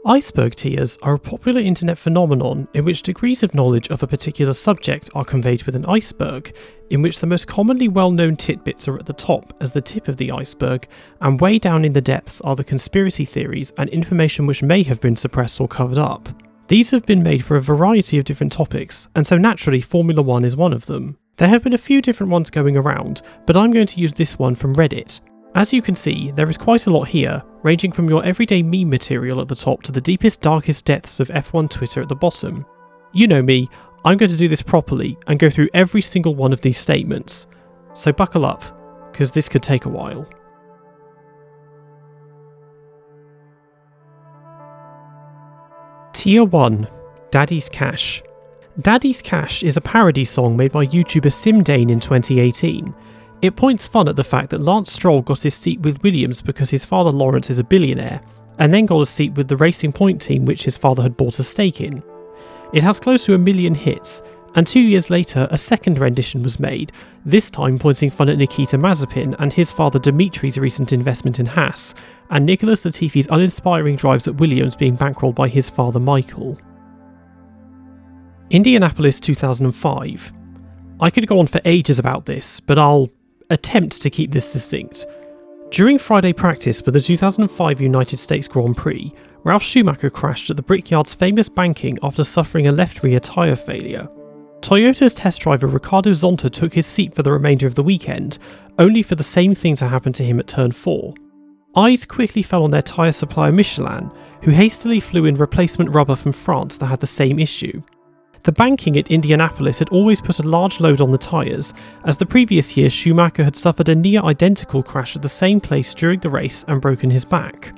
Iceberg tiers are a popular internet phenomenon in which degrees of knowledge of a particular subject are conveyed with an iceberg, in which the most commonly well-known tidbits are at the top as the tip of the iceberg, and way down in the depths are the conspiracy theories and information which may have been suppressed or covered up. These have been made for a variety of different topics, and so naturally Formula 1 is one of them. There have been a few different ones going around, but I'm going to use this one from Reddit. As you can see, there is quite a lot here, ranging from your everyday meme material at the top to the deepest, darkest depths of F1 Twitter at the bottom. You know me, I'm going to do this properly and go through every single one of these statements. So buckle up, because this could take a while. Tier 1. Daddy's Cash. Daddy's Cash is a parody song made by YouTuber Simdane in 2018. It points fun at the fact that Lance Stroll got his seat with Williams because his father Lawrence is a billionaire, and then got a seat with the Racing Point team which his father had bought a stake in. It has close to 1 million hits, and 2 years later a second rendition was made, this time pointing fun at Nikita Mazepin and his father Dimitri's recent investment in Haas, and Nicholas Latifi's uninspiring drives at Williams being bankrolled by his father Michael. Indianapolis 2005. I could go on for ages about this, but I'll attempt to keep this succinct. During Friday practice for the 2005 United States Grand Prix, Ralf Schumacher crashed at the Brickyard's famous banking after suffering a left rear tyre failure. Toyota's test driver Ricardo Zonta took his seat for the remainder of the weekend, only for the same thing to happen to him at turn 4. Eyes quickly fell on their tyre supplier Michelin, who hastily flew in replacement rubber from France that had the same issue. The banking at Indianapolis had always put a large load on the tyres, as the previous year Schumacher had suffered a near-identical crash at the same place during the race and broken his back.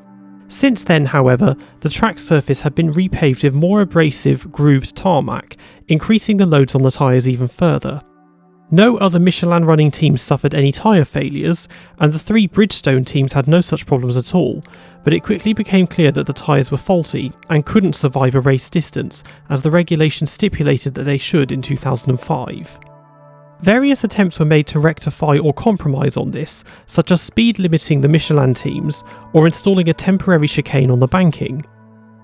Since then, however, the track surface had been repaved with more abrasive, grooved tarmac, increasing the loads on the tyres even further. No other Michelin running teams suffered any tyre failures, and the 3 Bridgestone teams had no such problems at all, but it quickly became clear that the tyres were faulty and couldn't survive a race distance, as the regulations stipulated that they should in 2005. Various attempts were made to rectify or compromise on this, such as speed limiting the Michelin teams or installing a temporary chicane on the banking.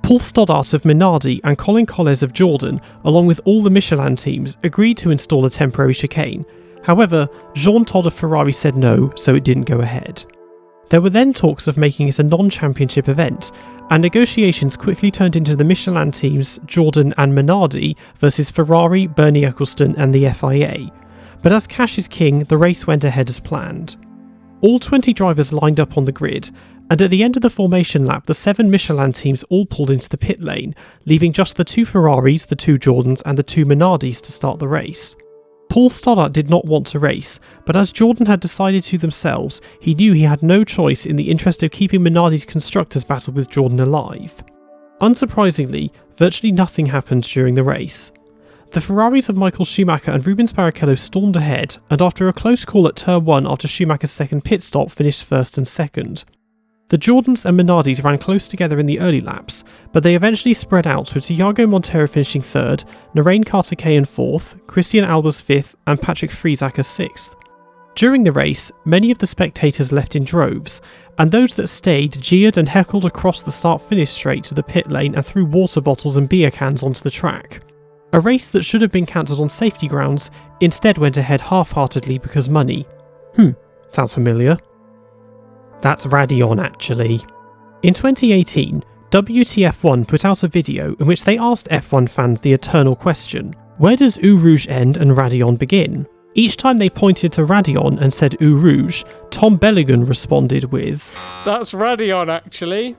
Paul Stoddart of Minardi and Colin Collins of Jordan, along with all the Michelin teams, agreed to install a temporary chicane. However, Jean Todt of Ferrari said no, so it didn't go ahead. There were then talks of making it a non-championship event, and negotiations quickly turned into the Michelin teams Jordan and Minardi versus Ferrari, Bernie Ecclestone and the FIA. But as cash is king, the race went ahead as planned. All 20 drivers lined up on the grid, and at the end of the formation lap the 7 Michelin teams all pulled into the pit lane, leaving just the 2 Ferraris, the 2 Jordans and the 2 Minardis to start the race. Paul Stoddart did not want to race, but as Jordan had decided to themselves, he knew he had no choice in the interest of keeping Minardi's constructors battle with Jordan alive. Unsurprisingly, virtually nothing happened during the race. The Ferraris of Michael Schumacher and Rubens Barrichello stormed ahead, and after a close call at turn 1 after Schumacher's second pit stop finished first and second. The Jordans and Minardis ran close together in the early laps, but they eventually spread out with Thiago Montero finishing 3rd, Narain Carter-Cayan 4th, Christian Albers 5th and Patrick Friesacher 6th. During the race, many of the spectators left in droves, and those that stayed jeered and heckled across the start-finish straight to the pit lane and threw water bottles and beer cans onto the track. A race that should have been cancelled on safety grounds instead went ahead half-heartedly because money. Sounds familiar. That's Radeon actually. In 2018, WTF1 put out a video in which they asked F1 fans the eternal question, where does Eau Rouge end and Radeon begin? Each time they pointed to Radeon and said Eau Rouge, Tom Belligan responded with, That's Radeon actually.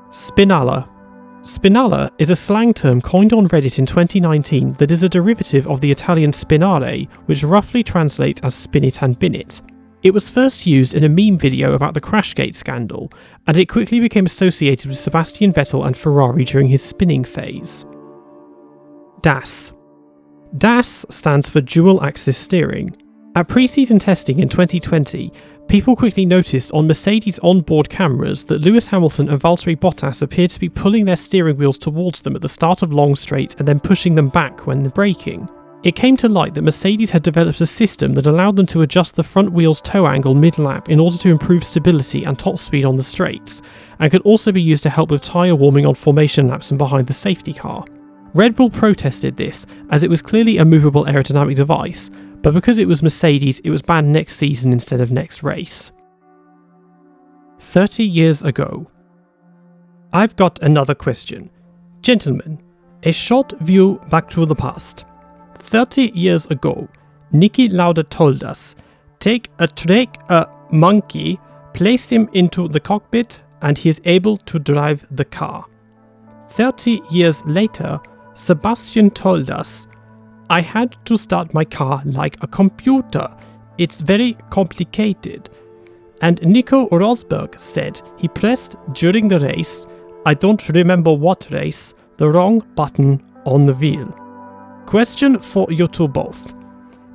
Spinalla. Spinalla is a slang term coined on Reddit in 2019 that is a derivative of the Italian spinare, which roughly translates as spin it and bin it. It was first used in a meme video about the Crashgate scandal, and it quickly became associated with Sebastian Vettel and Ferrari during his spinning phase. DAS. DAS stands for Dual Axis Steering. At pre-season testing in 2020, people quickly noticed on Mercedes onboard cameras that Lewis Hamilton and Valtteri Bottas appeared to be pulling their steering wheels towards them at the start of long straight and then pushing them back when braking. It came to light that Mercedes had developed a system that allowed them to adjust the front wheel's toe angle mid-lap in order to improve stability and top speed on the straights, and could also be used to help with tyre warming on formation laps and behind the safety car. Red Bull protested this, as it was clearly a movable aerodynamic device, but because it was Mercedes, it was banned next season instead of next race. 30 years ago. I've got another question. Gentlemen, a short view back to the past. 30 years ago, Niki Lauda told us, take a monkey, place him into the cockpit, and he is able to drive the car. 30 years later, Sebastian told us, I had to start my car like a computer. It's very complicated. And Nico Rosberg said he pressed during the race, I don't remember what race, the wrong button on the wheel. Question for you two both.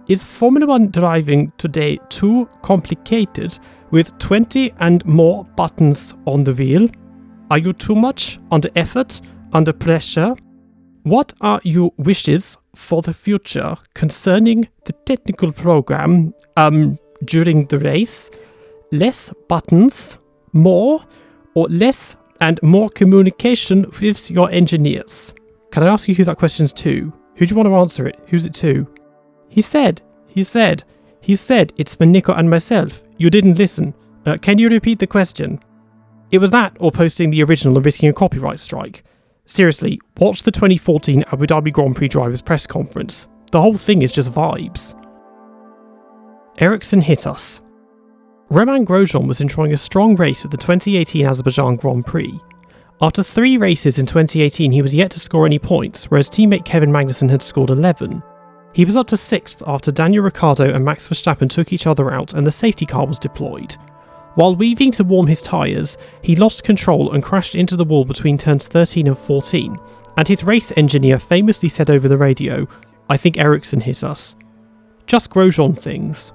Is Formula 1 driving today too complicated with 20 and more buttons on the wheel? Are you too much under effort, under pressure? What are your wishes for the future concerning the technical program during the race? Less buttons, more, or less and more communication with your engineers? Can I ask you who that question's to? Who do you want to answer it? Who's it to? He said, it's for Nico and myself. You didn't listen. Can you repeat the question? It was that, or posting the original and risking a copyright strike. Seriously, watch the 2014 Abu Dhabi Grand Prix drivers press conference. The whole thing is just vibes. Ericsson hit us. Romain Grosjean was enjoying a strong race at the 2018 Azerbaijan Grand Prix. After 3 races in 2018, he was yet to score any points, whereas teammate Kevin Magnussen had scored 11. He was up to 6th after Daniel Ricciardo and Max Verstappen took each other out and the safety car was deployed. While weaving to warm his tyres, he lost control and crashed into the wall between turns 13 and 14, and his race engineer famously said over the radio, I think Ericsson hit us. Just Grosjean things.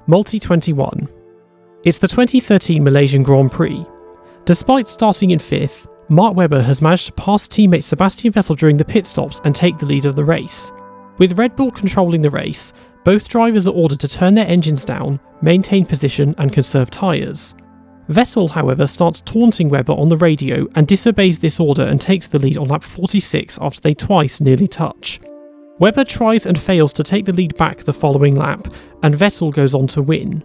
Multi 21. It's the 2013 Malaysian Grand Prix. Despite starting in 5th, Mark Webber has managed to pass teammate Sebastian Vettel during the pit stops and take the lead of the race. With Red Bull controlling the race, both drivers are ordered to turn their engines down, maintain position and conserve tyres. Vettel, however, starts taunting Webber on the radio and disobeys this order and takes the lead on lap 46 after they twice nearly touch. Webber tries and fails to take the lead back the following lap, and Vettel goes on to win.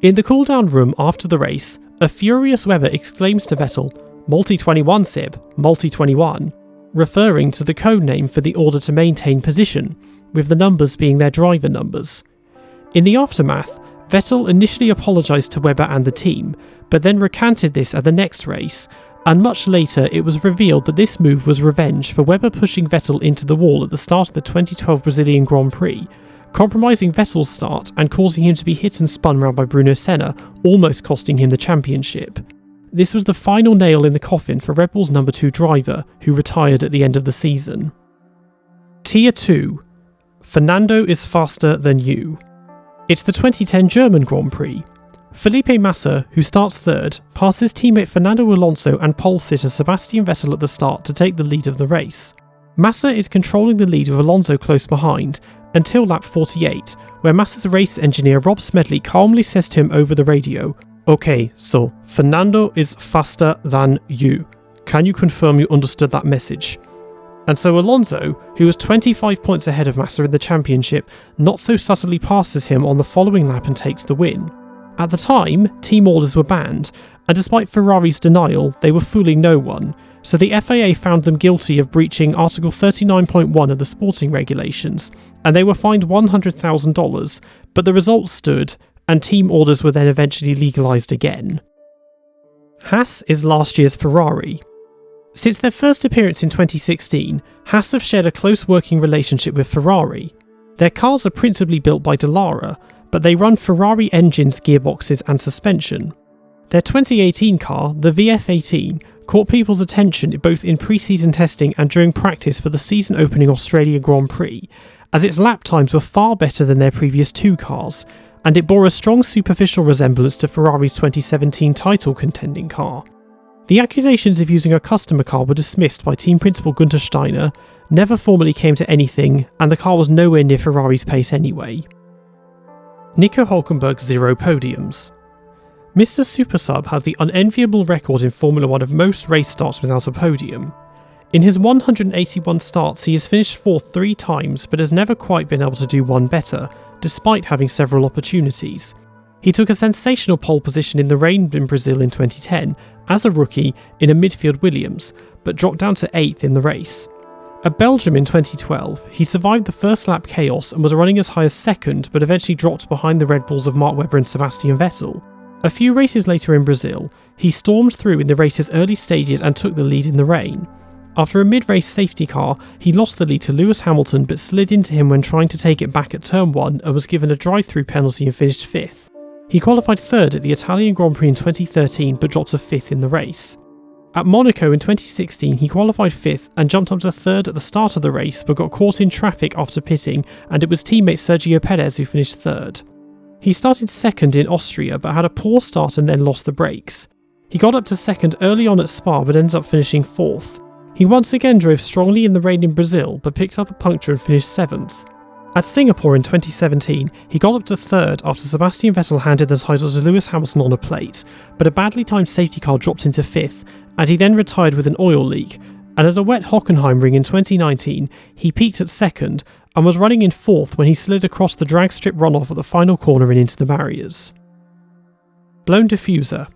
In the cool-down room after the race, a furious Webber exclaims to Vettel, Multi-21 Seb, Multi-21, referring to the code name for the order to maintain position, with the numbers being their driver numbers. In the aftermath, Vettel initially apologised to Webber and the team, but then recanted this at the next race, and much later it was revealed that this move was revenge for Webber pushing Vettel into the wall at the start of the 2012 Brazilian Grand Prix, compromising Vettel's start and causing him to be hit and spun round by Bruno Senna, almost costing him the championship. This was the final nail in the coffin for Red Bull's number 2 driver, who retired at the end of the season. Tier 2. Fernando is faster than you. It's the 2010 German Grand Prix. Felipe Massa, who starts 3rd, passes teammate Fernando Alonso and pole sitter Sebastian Vettel at the start to take the lead of the race. Massa is controlling the lead with Alonso close behind, until lap 48, where Massa's race engineer Rob Smedley calmly says to him over the radio, Okay, so Fernando is faster than you. Can you confirm you understood that message? And so Alonso, who was 25 points ahead of Massa in the championship, not so subtly passes him on the following lap and takes the win. At the time, team orders were banned, and despite Ferrari's denial, they were fooling no one, so the FIA found them guilty of breaching Article 39.1 of the sporting regulations, and they were fined $100,000, but the results stood, and team orders were then eventually legalised again. Haas is last year's Ferrari. Since their first appearance in 2016, Haas have shared a close working relationship with Ferrari. Their cars are principally built by Dallara, but they run Ferrari engines, gearboxes and suspension. Their 2018 car, the VF18, caught people's attention both in pre-season testing and during practice for the season-opening Australia Grand Prix, as its lap times were far better than their previous 2 cars, and it bore a strong superficial resemblance to Ferrari's 2017 title-contending car. The accusations of using a customer car were dismissed by team principal Günther Steiner, never formally came to anything, and the car was nowhere near Ferrari's pace anyway. Nico Hülkenberg's 0 podiums. Mr. Super Sub has the unenviable record in Formula 1 of most race starts without a podium. In his 181 starts, he has finished 4th 3 times, but has never quite been able to do one better, despite having several opportunities. He took a sensational pole position in the rain in Brazil in 2010, as a rookie in a midfield Williams, but dropped down to 8th in the race. At Belgium in 2012, he survived the first lap chaos and was running as high as 2nd, but eventually dropped behind the Red Bulls of Mark Webber and Sebastian Vettel. A few races later in Brazil, he stormed through in the race's early stages and took the lead in the rain. After a mid-race safety car, he lost the lead to Lewis Hamilton but slid into him when trying to take it back at turn 1 and was given a drive-through penalty and finished 5th. He qualified 3rd at the Italian Grand Prix in 2013 but dropped to 5th in the race. At Monaco in 2016, he qualified 5th and jumped up to 3rd at the start of the race but got caught in traffic after pitting, and it was teammate Sergio Perez who finished 3rd. He started 2nd in Austria but had a poor start and then lost the brakes. He got up to 2nd early on at Spa but ended up finishing 4th. He once again drove strongly in the rain in Brazil but picked up a puncture and finished 7th. At Singapore in 2017, he got up to 3rd after Sebastian Vettel handed the title to Lewis Hamilton on a plate, but a badly timed safety car dropped into 5th, and he then retired with an oil leak, and at a wet Hockenheimring in 2019, he peaked at 2nd and was running in 4th when he slid across the drag strip runoff at the final corner and into the barriers. Blown diffuser.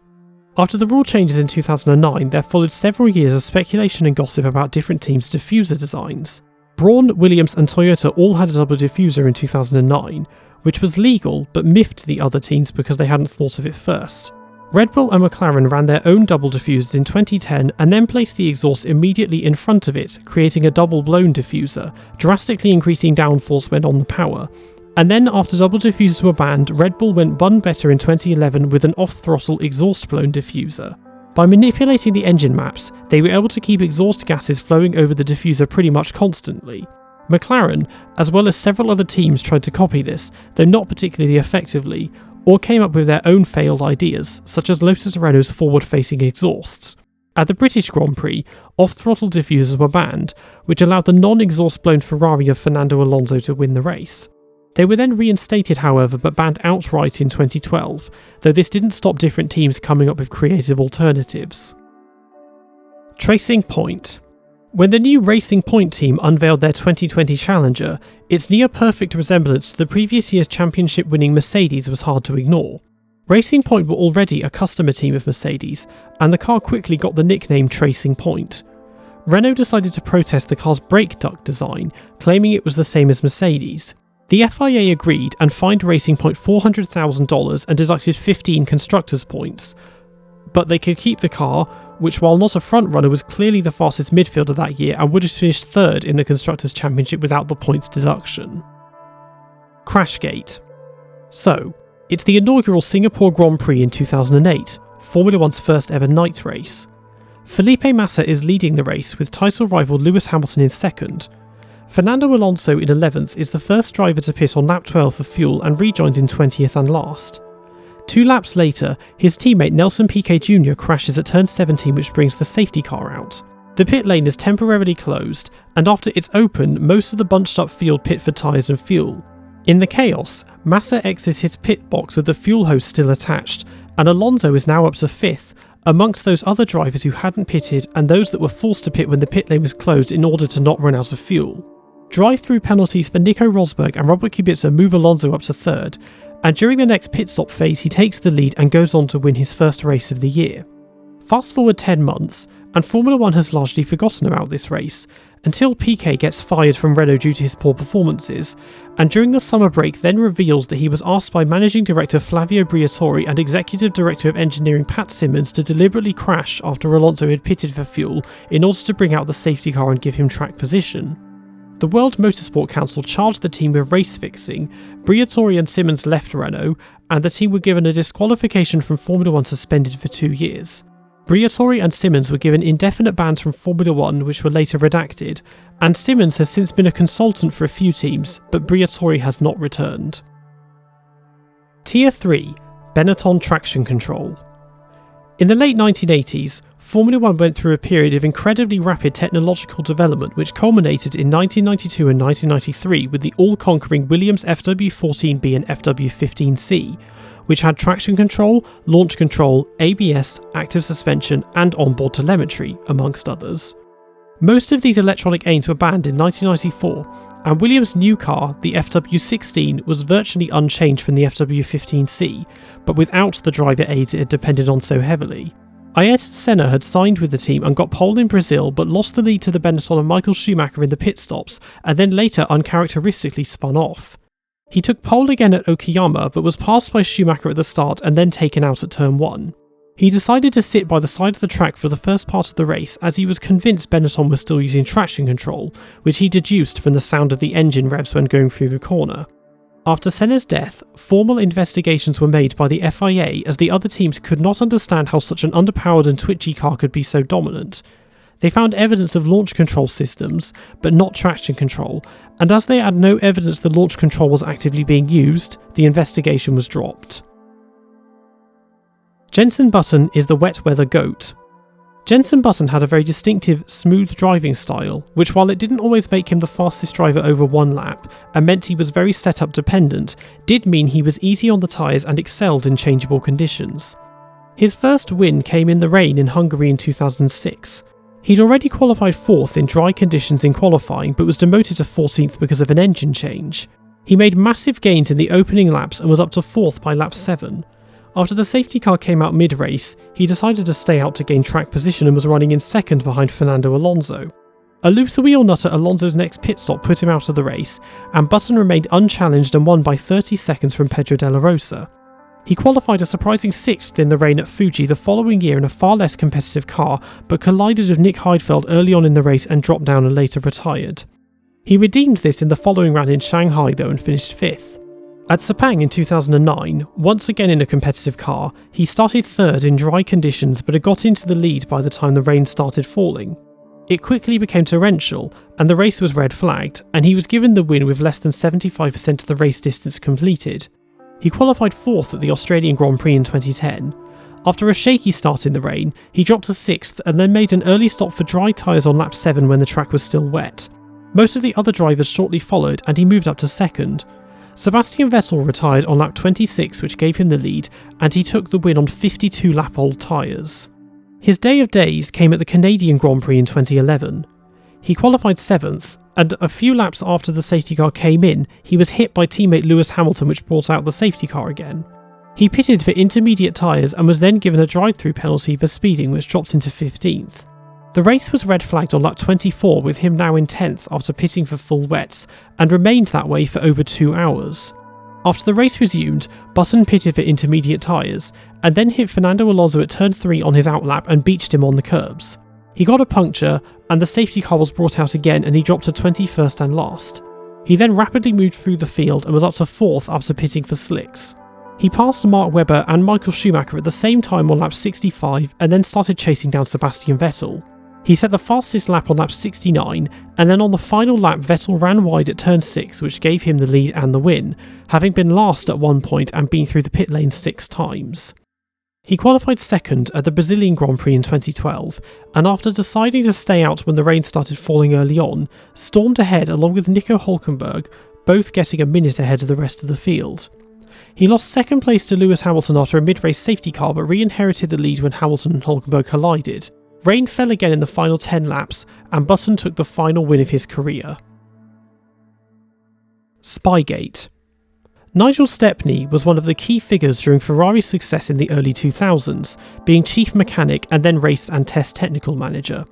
After the rule changes in 2009, there followed several years of speculation and gossip about different teams' diffuser designs. Braun, Williams and Toyota all had a double diffuser in 2009, which was legal but miffed the other teams because they hadn't thought of it first. Red Bull and McLaren ran their own double diffusers in 2010 and then placed the exhaust immediately in front of it, creating a double blown diffuser, drastically increasing downforce when on the power. And then after double diffusers were banned, Red Bull went one better in 2011 with an off-throttle exhaust blown diffuser. By manipulating the engine maps, they were able to keep exhaust gases flowing over the diffuser pretty much constantly. McLaren, as well as several other teams, tried to copy this, though not particularly effectively, or came up with their own failed ideas, such as Lotus Renault's forward-facing exhausts. At the British Grand Prix, off-throttle diffusers were banned, which allowed the non-exhaust blown Ferrari of Fernando Alonso to win the race. They were then reinstated, however, but banned outright in 2012, though this didn't stop different teams coming up with creative alternatives. Tracing Point. When the new Racing Point team unveiled their 2020 Challenger, its near-perfect resemblance to the previous year's championship-winning Mercedes was hard to ignore. Racing Point were already a customer team of Mercedes, and the car quickly got the nickname Tracing Point. Renault decided to protest the car's brake duct design, claiming it was the same as Mercedes. The FIA agreed and fined Racing Point $400,000 and deducted 15 constructors' points. But they could keep the car, which while not a front-runner was clearly the fastest midfielder that year and would have finished 3rd in the Constructors' Championship without the points deduction. Crashgate. So, it's the inaugural Singapore Grand Prix in 2008, Formula One's first ever night race. Felipe Massa is leading the race with title rival Lewis Hamilton in 2nd. Fernando Alonso in 11th is the first driver to pit on lap 12 for fuel and rejoins in 20th and last. 2 laps later, his teammate Nelson Piquet Jr. crashes at turn 17, which brings the safety car out. The pit lane is temporarily closed, and after it's open, most of the bunched up field pit for tyres and fuel. In the chaos, Massa exits his pit box with the fuel hose still attached, and Alonso is now up to 5th, amongst those other drivers who hadn't pitted and those that were forced to pit when the pit lane was closed in order to not run out of fuel. Drive-through penalties for Nico Rosberg and Robert Kubica move Alonso up to 3rd, and during the next pit stop phase he takes the lead and goes on to win his first race of the year. Fast forward 10 months, and Formula 1 has largely forgotten about this race, until Piquet gets fired from Renault due to his poor performances, and during the summer break then reveals that he was asked by Managing Director Flavio Briatore and Executive Director of Engineering Pat Simmons to deliberately crash after Alonso had pitted for fuel in order to bring out the safety car and give him track position. The World Motorsport Council charged the team with race fixing, Briatore and Simmons left Renault, and the team were given a disqualification from Formula 1 suspended for 2 years. Briatore and Simmons were given indefinite bans from Formula 1 which were later redacted, and Simmons has since been a consultant for a few teams, but Briatore has not returned. Tier 3 Benetton Traction Control. In the late 1980s, Formula One went through a period of incredibly rapid technological development which culminated in 1992 and 1993 with the all-conquering Williams FW14B and FW15C, which had traction control, launch control, ABS, active suspension and onboard telemetry, amongst others. Most of these electronic aids were banned in 1994, and Williams' new car, the FW16, was virtually unchanged from the FW15C, but without the driver aids it had depended on so heavily. Ayrton Senna had signed with the team and got pole in Brazil, but lost the lead to the Benetton and Michael Schumacher in the pit stops, and then later uncharacteristically spun off. He took pole again at Okayama, but was passed by Schumacher at the start and then taken out at turn 1. He decided to sit by the side of the track for the first part of the race as he was convinced Benetton was still using traction control, which he deduced from the sound of the engine revs when going through the corner. After Senna's death, formal investigations were made by the FIA as the other teams could not understand how such an underpowered and twitchy car could be so dominant. They found evidence of launch control systems, but not traction control, and as they had no evidence the launch control was actively being used, the investigation was dropped. Jenson Button is the wet weather GOAT. Jenson Button had a very distinctive, smooth driving style, which while it didn't always make him the fastest driver over one lap, and meant he was very setup dependent, did mean he was easy on the tyres and excelled in changeable conditions. His first win came in the rain in Hungary in 2006. He'd already qualified 4th in dry conditions in qualifying, but was demoted to 14th because of an engine change. He made massive gains in the opening laps and was up to 4th by lap 7. After the safety car came out mid-race, he decided to stay out to gain track position and was running in 2nd behind Fernando Alonso. A loose wheel nut at Alonso's next pit stop put him out of the race, and Button remained unchallenged and won by 30 seconds from Pedro Della Rosa. He qualified a surprising 6th in the rain at Fuji the following year in a far less competitive car, but collided with Nick Heidfeld early on in the race and dropped down and later retired. He redeemed this in the following round in Shanghai though and finished 5th. At Sepang in 2009, once again in a competitive car, he started 3rd in dry conditions but had got into the lead by the time the rain started falling. It quickly became torrential and the race was red flagged, and he was given the win with less than 75% of the race distance completed. He qualified 4th at the Australian Grand Prix in 2010. After a shaky start in the rain, he dropped to 6th and then made an early stop for dry tyres on lap 7 when the track was still wet. Most of the other drivers shortly followed and he moved up to 2nd. Sebastian Vettel retired on lap 26, which gave him the lead, and he took the win on 52 lap-old tyres. His day of days came at the Canadian Grand Prix in 2011. He qualified 7th, and a few laps after the safety car came in, he was hit by teammate Lewis Hamilton, which brought out the safety car again. He pitted for intermediate tyres and was then given a drive-through penalty for speeding, which dropped into 15th. The race was red flagged on lap 24, with him now in 10th after pitting for full wets, and remained that way for over 2 hours. After the race resumed, Button pitted for intermediate tyres, and then hit Fernando Alonso at turn 3 on his outlap and beached him on the curbs. He got a puncture, and the safety car was brought out again and he dropped to 21st and last. He then rapidly moved through the field and was up to 4th after pitting for slicks. He passed Mark Webber and Michael Schumacher at the same time on lap 65 and then started chasing down Sebastian Vettel. He set the fastest lap on lap 69, and then on the final lap Vettel ran wide at turn 6, which gave him the lead and the win, having been last at one point and been through the pit lane 6 times. He qualified 2nd at the Brazilian Grand Prix in 2012, and after deciding to stay out when the rain started falling early on, stormed ahead along with Nico Hülkenberg, both getting a minute ahead of the rest of the field. He lost 2nd place to Lewis Hamilton after a mid-race safety car, but re-inherited the lead when Hamilton and Hülkenberg collided. Rain fell again in the final 10 laps, and Button took the final win of his career. Spygate. Nigel Stepney was one of the key figures during Ferrari's success in the early 2000s, being chief mechanic and then race and test technical manager.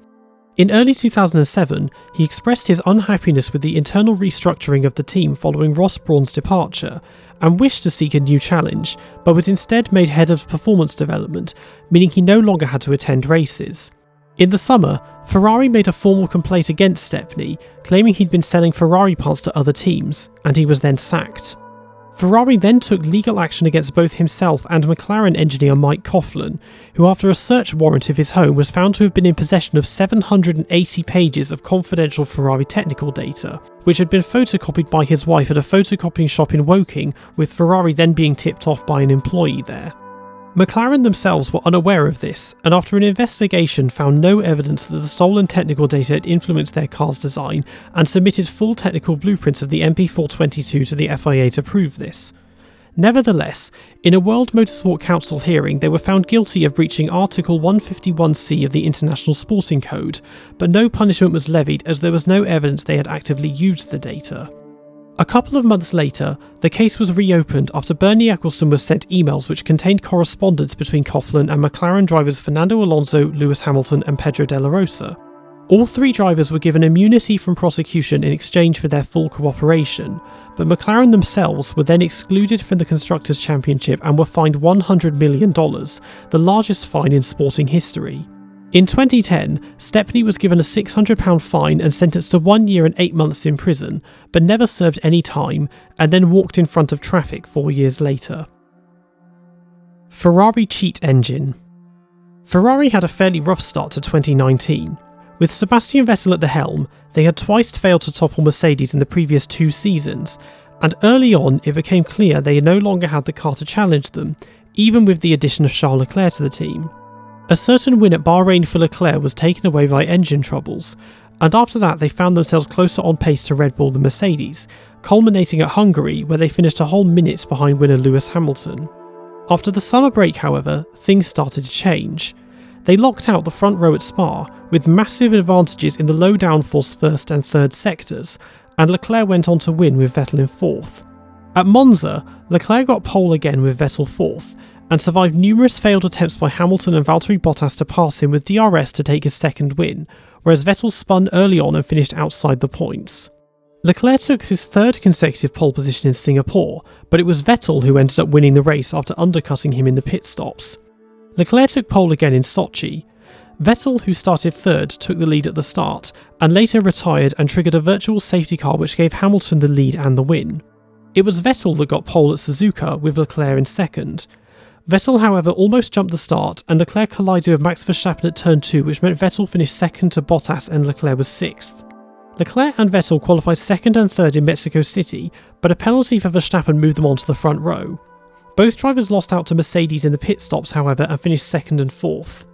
In early 2007, he expressed his unhappiness with the internal restructuring of the team following Ross Brawn's departure, and wished to seek a new challenge, but was instead made head of performance development, meaning he no longer had to attend races. In the summer, Ferrari made a formal complaint against Stepney, claiming he'd been selling Ferrari parts to other teams, and he was then sacked. Ferrari then took legal action against both himself and McLaren engineer Mike Coughlin, who after a search warrant of his home was found to have been in possession of 780 pages of confidential Ferrari technical data, which had been photocopied by his wife at a photocopying shop in Woking, with Ferrari then being tipped off by an employee there. McLaren themselves were unaware of this, and after an investigation found no evidence that the stolen technical data had influenced their car's design, and submitted full technical blueprints of the MP422 to the FIA to prove this. Nevertheless, in a World Motorsport Council hearing, they were found guilty of breaching Article 151C of the International Sporting Code, but no punishment was levied as there was no evidence they had actively used the data. A couple of months later, the case was reopened after Bernie Ecclestone was sent emails which contained correspondence between Coughlin and McLaren drivers Fernando Alonso, Lewis Hamilton and Pedro de la Rosa. All three drivers were given immunity from prosecution in exchange for their full cooperation, but McLaren themselves were then excluded from the Constructors' Championship and were fined $100 million, the largest fine in sporting history. In 2010, Stepney was given a £600 fine and sentenced to 1 year and 8 months in prison, but never served any time, and then walked in front of traffic 4 years later. Ferrari cheat engine. Ferrari had a fairly rough start to 2019. With Sebastian Vettel at the helm, they had twice failed to topple Mercedes in the previous 2 seasons, and early on it became clear they no longer had the car to challenge them, even with the addition of Charles Leclerc to the team. A certain win at Bahrain for Leclerc was taken away by engine troubles, and after that they found themselves closer on pace to Red Bull than Mercedes, culminating at Hungary where they finished a whole minute behind winner Lewis Hamilton. After the summer break, however, things started to change. They locked out the front row at Spa, with massive advantages in the low downforce first and third sectors, and Leclerc went on to win with Vettel in fourth. At Monza, Leclerc got pole again with Vettel fourth, and survived numerous failed attempts by Hamilton and Valtteri Bottas to pass him with DRS to take his second win, whereas Vettel spun early on and finished outside the points. Leclerc took his third consecutive pole position in Singapore, but it was Vettel who ended up winning the race after undercutting him in the pit stops. Leclerc took pole again in Sochi. Vettel, who started third, took the lead at the start, and later retired and triggered a virtual safety car which gave Hamilton the lead and the win. It was Vettel that got pole at Suzuka, with Leclerc in second. Vettel, however, almost jumped the start, and Leclerc collided with Max Verstappen at turn 2, which meant Vettel finished second to Bottas and Leclerc was sixth. Leclerc and Vettel qualified second and third in Mexico City, but a penalty for Verstappen moved them onto the front row. Both drivers lost out to Mercedes in the pit stops, however, and finished second and fourth.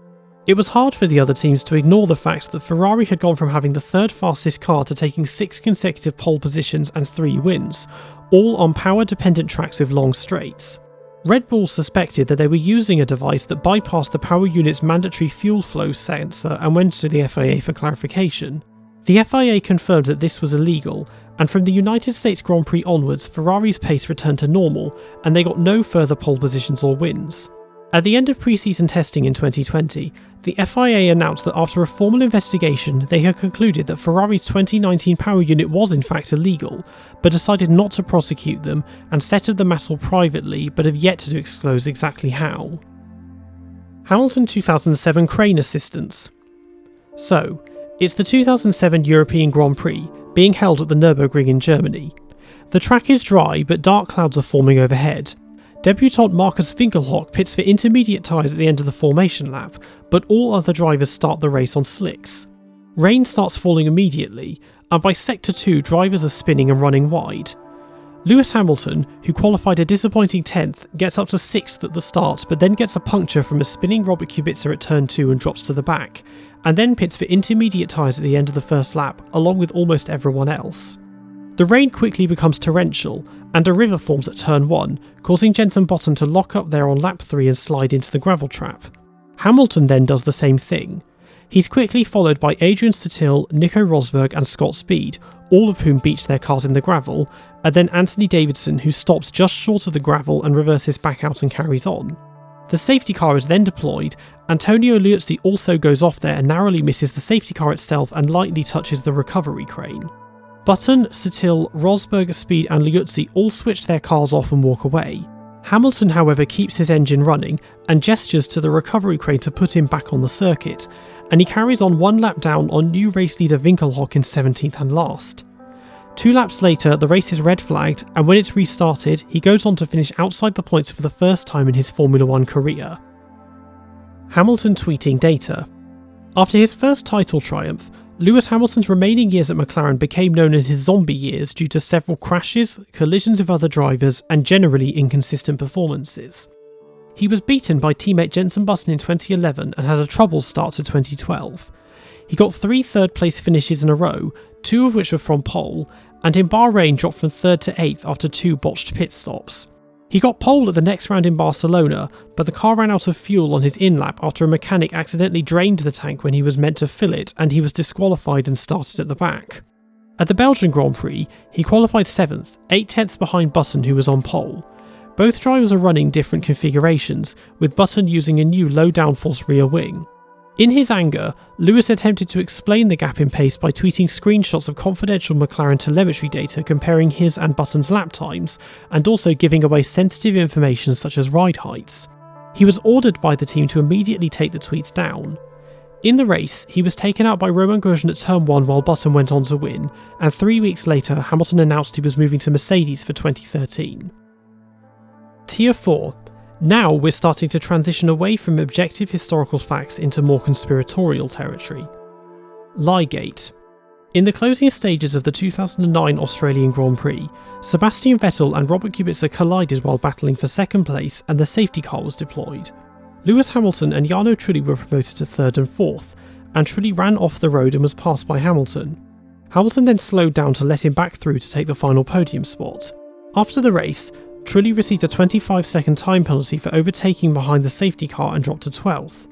It was hard for the other teams to ignore the fact that Ferrari had gone from having the third fastest car to taking 6 consecutive pole positions and 3 wins, all on power-dependent tracks with long straights. Red Bull suspected that they were using a device that bypassed the power unit's mandatory fuel flow sensor and went to the FIA for clarification. The FIA confirmed that this was illegal, and from the United States Grand Prix onwards, Ferrari's pace returned to normal, and they got no further pole positions or wins. At the end of pre-season testing in 2020, the FIA announced that after a formal investigation, they had concluded that Ferrari's 2019 power unit was in fact illegal, but decided not to prosecute them and settled the matter privately, but have yet to disclose exactly how. Hamilton 2007 crane assistance. So, it's the 2007 European Grand Prix, being held at the Nürburgring in Germany. The track is dry, but dark clouds are forming overhead. Debutant Markus Winkelhock pits for intermediate tyres at the end of the formation lap, but all other drivers start the race on slicks. Rain starts falling immediately, and by Sector 2 drivers are spinning and running wide. Lewis Hamilton, who qualified a disappointing 10th, gets up to 6th at the start, but then gets a puncture from a spinning Robert Kubica at turn 2 and drops to the back, and then pits for intermediate tyres at the end of the first lap, along with almost everyone else. The rain quickly becomes torrential, and a river forms at turn 1, causing Jenson Button to lock up there on lap 3 and slide into the gravel trap. Hamilton then does the same thing. He's quickly followed by Adrian Sutil, Nico Rosberg and Scott Speed, all of whom beach their cars in the gravel, and then Anthony Davidson, who stops just short of the gravel and reverses back out and carries on. The safety car is then deployed. Antonio Liuzzi also goes off there and narrowly misses the safety car itself and lightly touches the recovery crane. Button, Sutil, Rosberg, Speed and Liuzzi all switch their cars off and walk away. Hamilton, however, keeps his engine running and gestures to the recovery crane to put him back on the circuit, and he carries on 1 lap down on new race leader Winkelhock in 17th and last. 2 laps later, the race is red flagged, and when it's restarted, he goes on to finish outside the points for the first time in his Formula 1 career. Hamilton tweeting data. After his first title triumph, Lewis Hamilton's remaining years at McLaren became known as his zombie years due to several crashes, collisions with other drivers, and generally inconsistent performances. He was beaten by teammate Jenson Button in 2011 and had a troubled start to 2012. He got 3 third-place finishes in a row, 2 of which were from pole, and in Bahrain dropped from 3rd to 8th after 2 botched pit stops. He got pole at the next round in Barcelona, but the car ran out of fuel on his in-lap after a mechanic accidentally drained the tank when he was meant to fill it, and he was disqualified and started at the back. At the Belgian Grand Prix, he qualified 7th, 8 tenths behind Button, who was on pole. Both drivers are running different configurations, with Button using a new low downforce rear wing. In his anger, Lewis attempted to explain the gap in pace by tweeting screenshots of confidential McLaren telemetry data comparing his and Button's lap times, and also giving away sensitive information such as ride heights. He was ordered by the team to immediately take the tweets down. In the race, he was taken out by Romain Grosjean at turn 1 while Button went on to win, and 3 weeks later Hamilton announced he was moving to Mercedes for 2013. Tier 4. Now we're starting to transition away from objective historical facts into more conspiratorial territory. Liegate. In the closing stages of the 2009 Australian Grand Prix, Sebastian Vettel and Robert Kubica collided while battling for second place and the safety car was deployed. Lewis Hamilton and Jarno Trulli were promoted to 3rd and 4th, and Trulli ran off the road and was passed by Hamilton. Hamilton then slowed down to let him back through to take the final podium spot. After the race, Trulli received a 25-second time penalty for overtaking behind the safety car and dropped to 12th.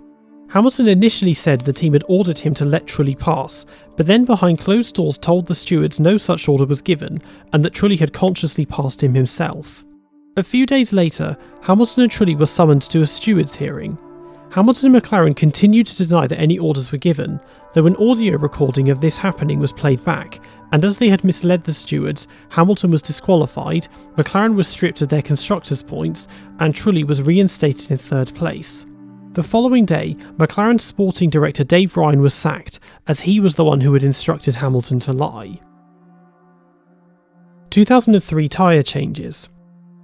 Hamilton initially said the team had ordered him to let Trulli pass, but then behind closed doors told the stewards no such order was given and that Trulli had consciously passed him himself. A few days later, Hamilton and Trulli were summoned to a stewards' hearing. Hamilton and McLaren continued to deny that any orders were given, though an audio recording of this happening was played back, and as they had misled the stewards, Hamilton was disqualified, McLaren was stripped of their constructors' points, and Trulli was reinstated in 3rd place. The following day, McLaren's sporting director Dave Ryan was sacked, as he was the one who had instructed Hamilton to lie. 2003 tyre changes.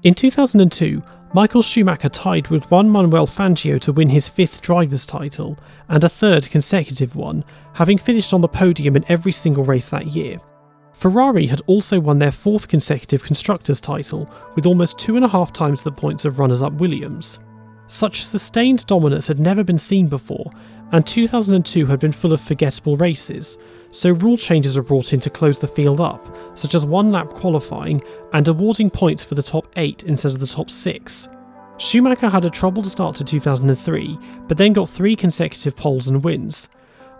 In 2002, Michael Schumacher tied with Juan Manuel Fangio to win his 5th driver's title, and a 3rd consecutive one, having finished on the podium in every single race that year. Ferrari had also won their 4th consecutive constructors' title, with almost 2.5 times the points of runners-up Williams. Such sustained dominance had never been seen before, and 2002 had been full of forgettable races, so rule changes were brought in to close the field up, such as 1-lap qualifying and awarding points for the top 8 instead of the top 6. Schumacher had a troubled start to 2003, but then got 3 consecutive poles and wins.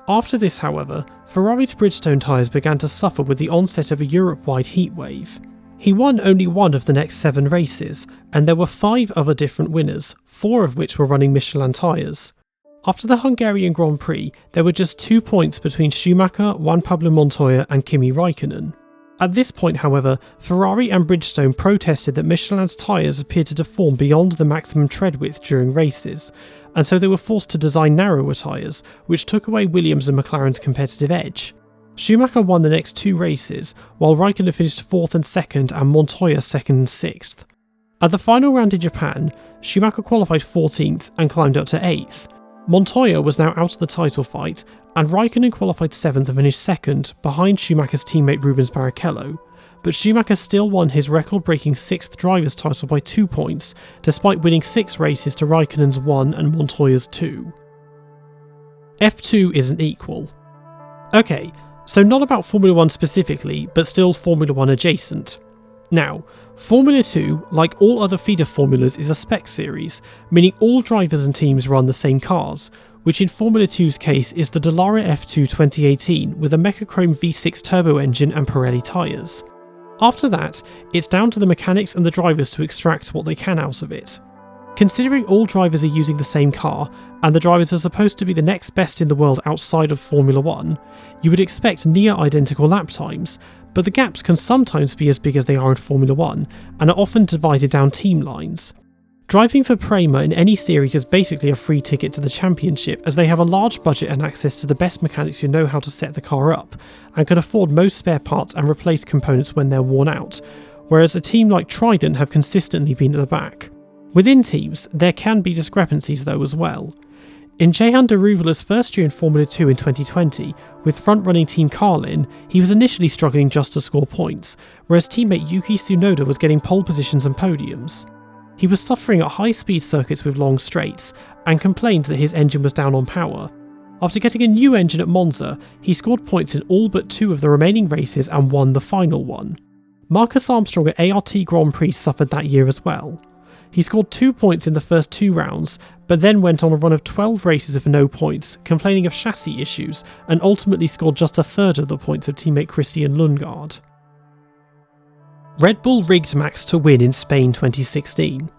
After this, however, Ferrari's Bridgestone tyres began to suffer with the onset of a Europe-wide heatwave. He won only 1 of the next 7 races, and there were 5 other different winners, 4 of which were running Michelin tyres. After the Hungarian Grand Prix, there were just 2 points between Schumacher, Juan Pablo Montoya and Kimi Raikkonen. At this point, however, Ferrari and Bridgestone protested that Michelin's tyres appeared to deform beyond the maximum tread width during races, and so they were forced to design narrower tyres, which took away Williams and McLaren's competitive edge. Schumacher won the next 2 races, while Raikkonen finished 4th and 2nd and Montoya 2nd and 6th. At the final round in Japan, Schumacher qualified 14th and climbed up to 8th. Montoya was now out of the title fight, and Raikkonen qualified 7th and finished 2nd, behind Schumacher's teammate Rubens Barrichello, but Schumacher still won his record-breaking 6th driver's title by 2 points, despite winning 6 races to Raikkonen's 1 and Montoya's 2. F2 isn't equal. Okay, so not about Formula 1 specifically, but still Formula 1 adjacent. Now, Formula 2, like all other feeder formulas, is a spec series, meaning all drivers and teams run the same cars, which in Formula 2's case is the Dallara F2 2018 with a Mechachrome V6 turbo engine and Pirelli tyres. After that, it's down to the mechanics and the drivers to extract what they can out of it. Considering all drivers are using the same car, and the drivers are supposed to be the next best in the world outside of Formula 1, you would expect near identical lap times, but the gaps can sometimes be as big as they are in Formula 1, and are often divided down team lines. Driving for Prema in any series is basically a free ticket to the championship, as they have a large budget and access to the best mechanics who know how to set the car up, and can afford most spare parts and replace components when they're worn out, whereas a team like Trident have consistently been at the back. Within teams, there can be discrepancies though as well. In Jehan Daruvala's first year in Formula 2 in 2020, with front-running team Carlin, he was initially struggling just to score points, whereas teammate Yuki Tsunoda was getting pole positions and podiums. He was suffering at high-speed circuits with long straights and complained that his engine was down on power. After getting a new engine at Monza, he scored points in all but 2 of the remaining races and won the final one. Marcus Armstrong at ART Grand Prix suffered that year as well. He scored 2 points in the first 2 rounds, but then went on a run of 12 races of no points, complaining of chassis issues, and ultimately scored just a third of the points of teammate Christian Lundgaard. Red Bull rigged Max to win in Spain 2016.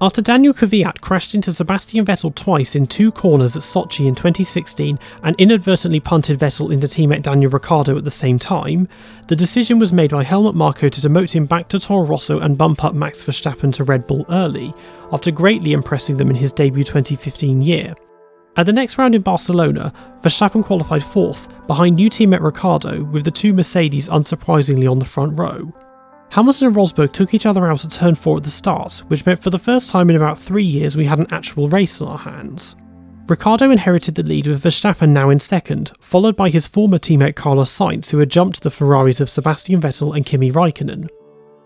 After Daniel Kvyat crashed into Sebastian Vettel twice in 2 corners at Sochi in 2016 and inadvertently punted Vettel into teammate Daniel Ricciardo at the same time, the decision was made by Helmut Marko to demote him back to Toro Rosso and bump up Max Verstappen to Red Bull early, after greatly impressing them in his debut 2015 year. At the next round in Barcelona, Verstappen qualified 4th, behind new teammate Ricciardo, with the 2 Mercedes unsurprisingly on the front row. Hamilton and Rosberg took each other out at turn 4 at the start, which meant for the first time in about 3 years we had an actual race on our hands. Ricciardo inherited the lead with Verstappen now in second, followed by his former teammate Carlos Sainz, who had jumped the Ferraris of Sebastian Vettel and Kimi Raikkonen.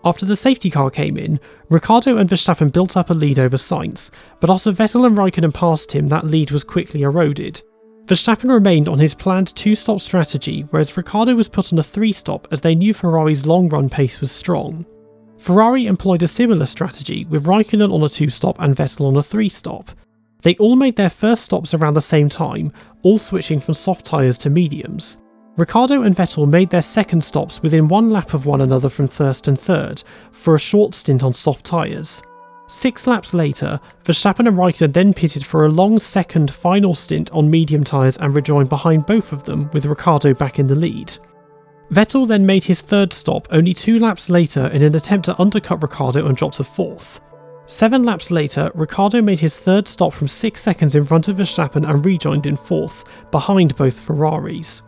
After the safety car came in, Ricciardo and Verstappen built up a lead over Sainz, but after Vettel and Raikkonen passed him, that lead was quickly eroded. Verstappen remained on his planned 2-stop strategy, whereas Ricciardo was put on a 3-stop as they knew Ferrari's long-run pace was strong. Ferrari employed a similar strategy, with Raikkonen on a 2-stop and Vettel on a 3-stop. They all made their first stops around the same time, all switching from soft tyres to mediums. Ricciardo and Vettel made their second stops within 1 lap of one another from first and third, for a short stint on soft tyres. 6 laps later, Verstappen and Raikkonen then pitted for a long second final stint on medium tyres and rejoined behind both of them, with Ricciardo back in the lead. Vettel then made his third stop only 2 laps later in an attempt to undercut Ricciardo and dropped to 4th. 7 laps later, Ricciardo made his third stop from 6 seconds in front of Verstappen and rejoined in 4th, behind both Ferraris.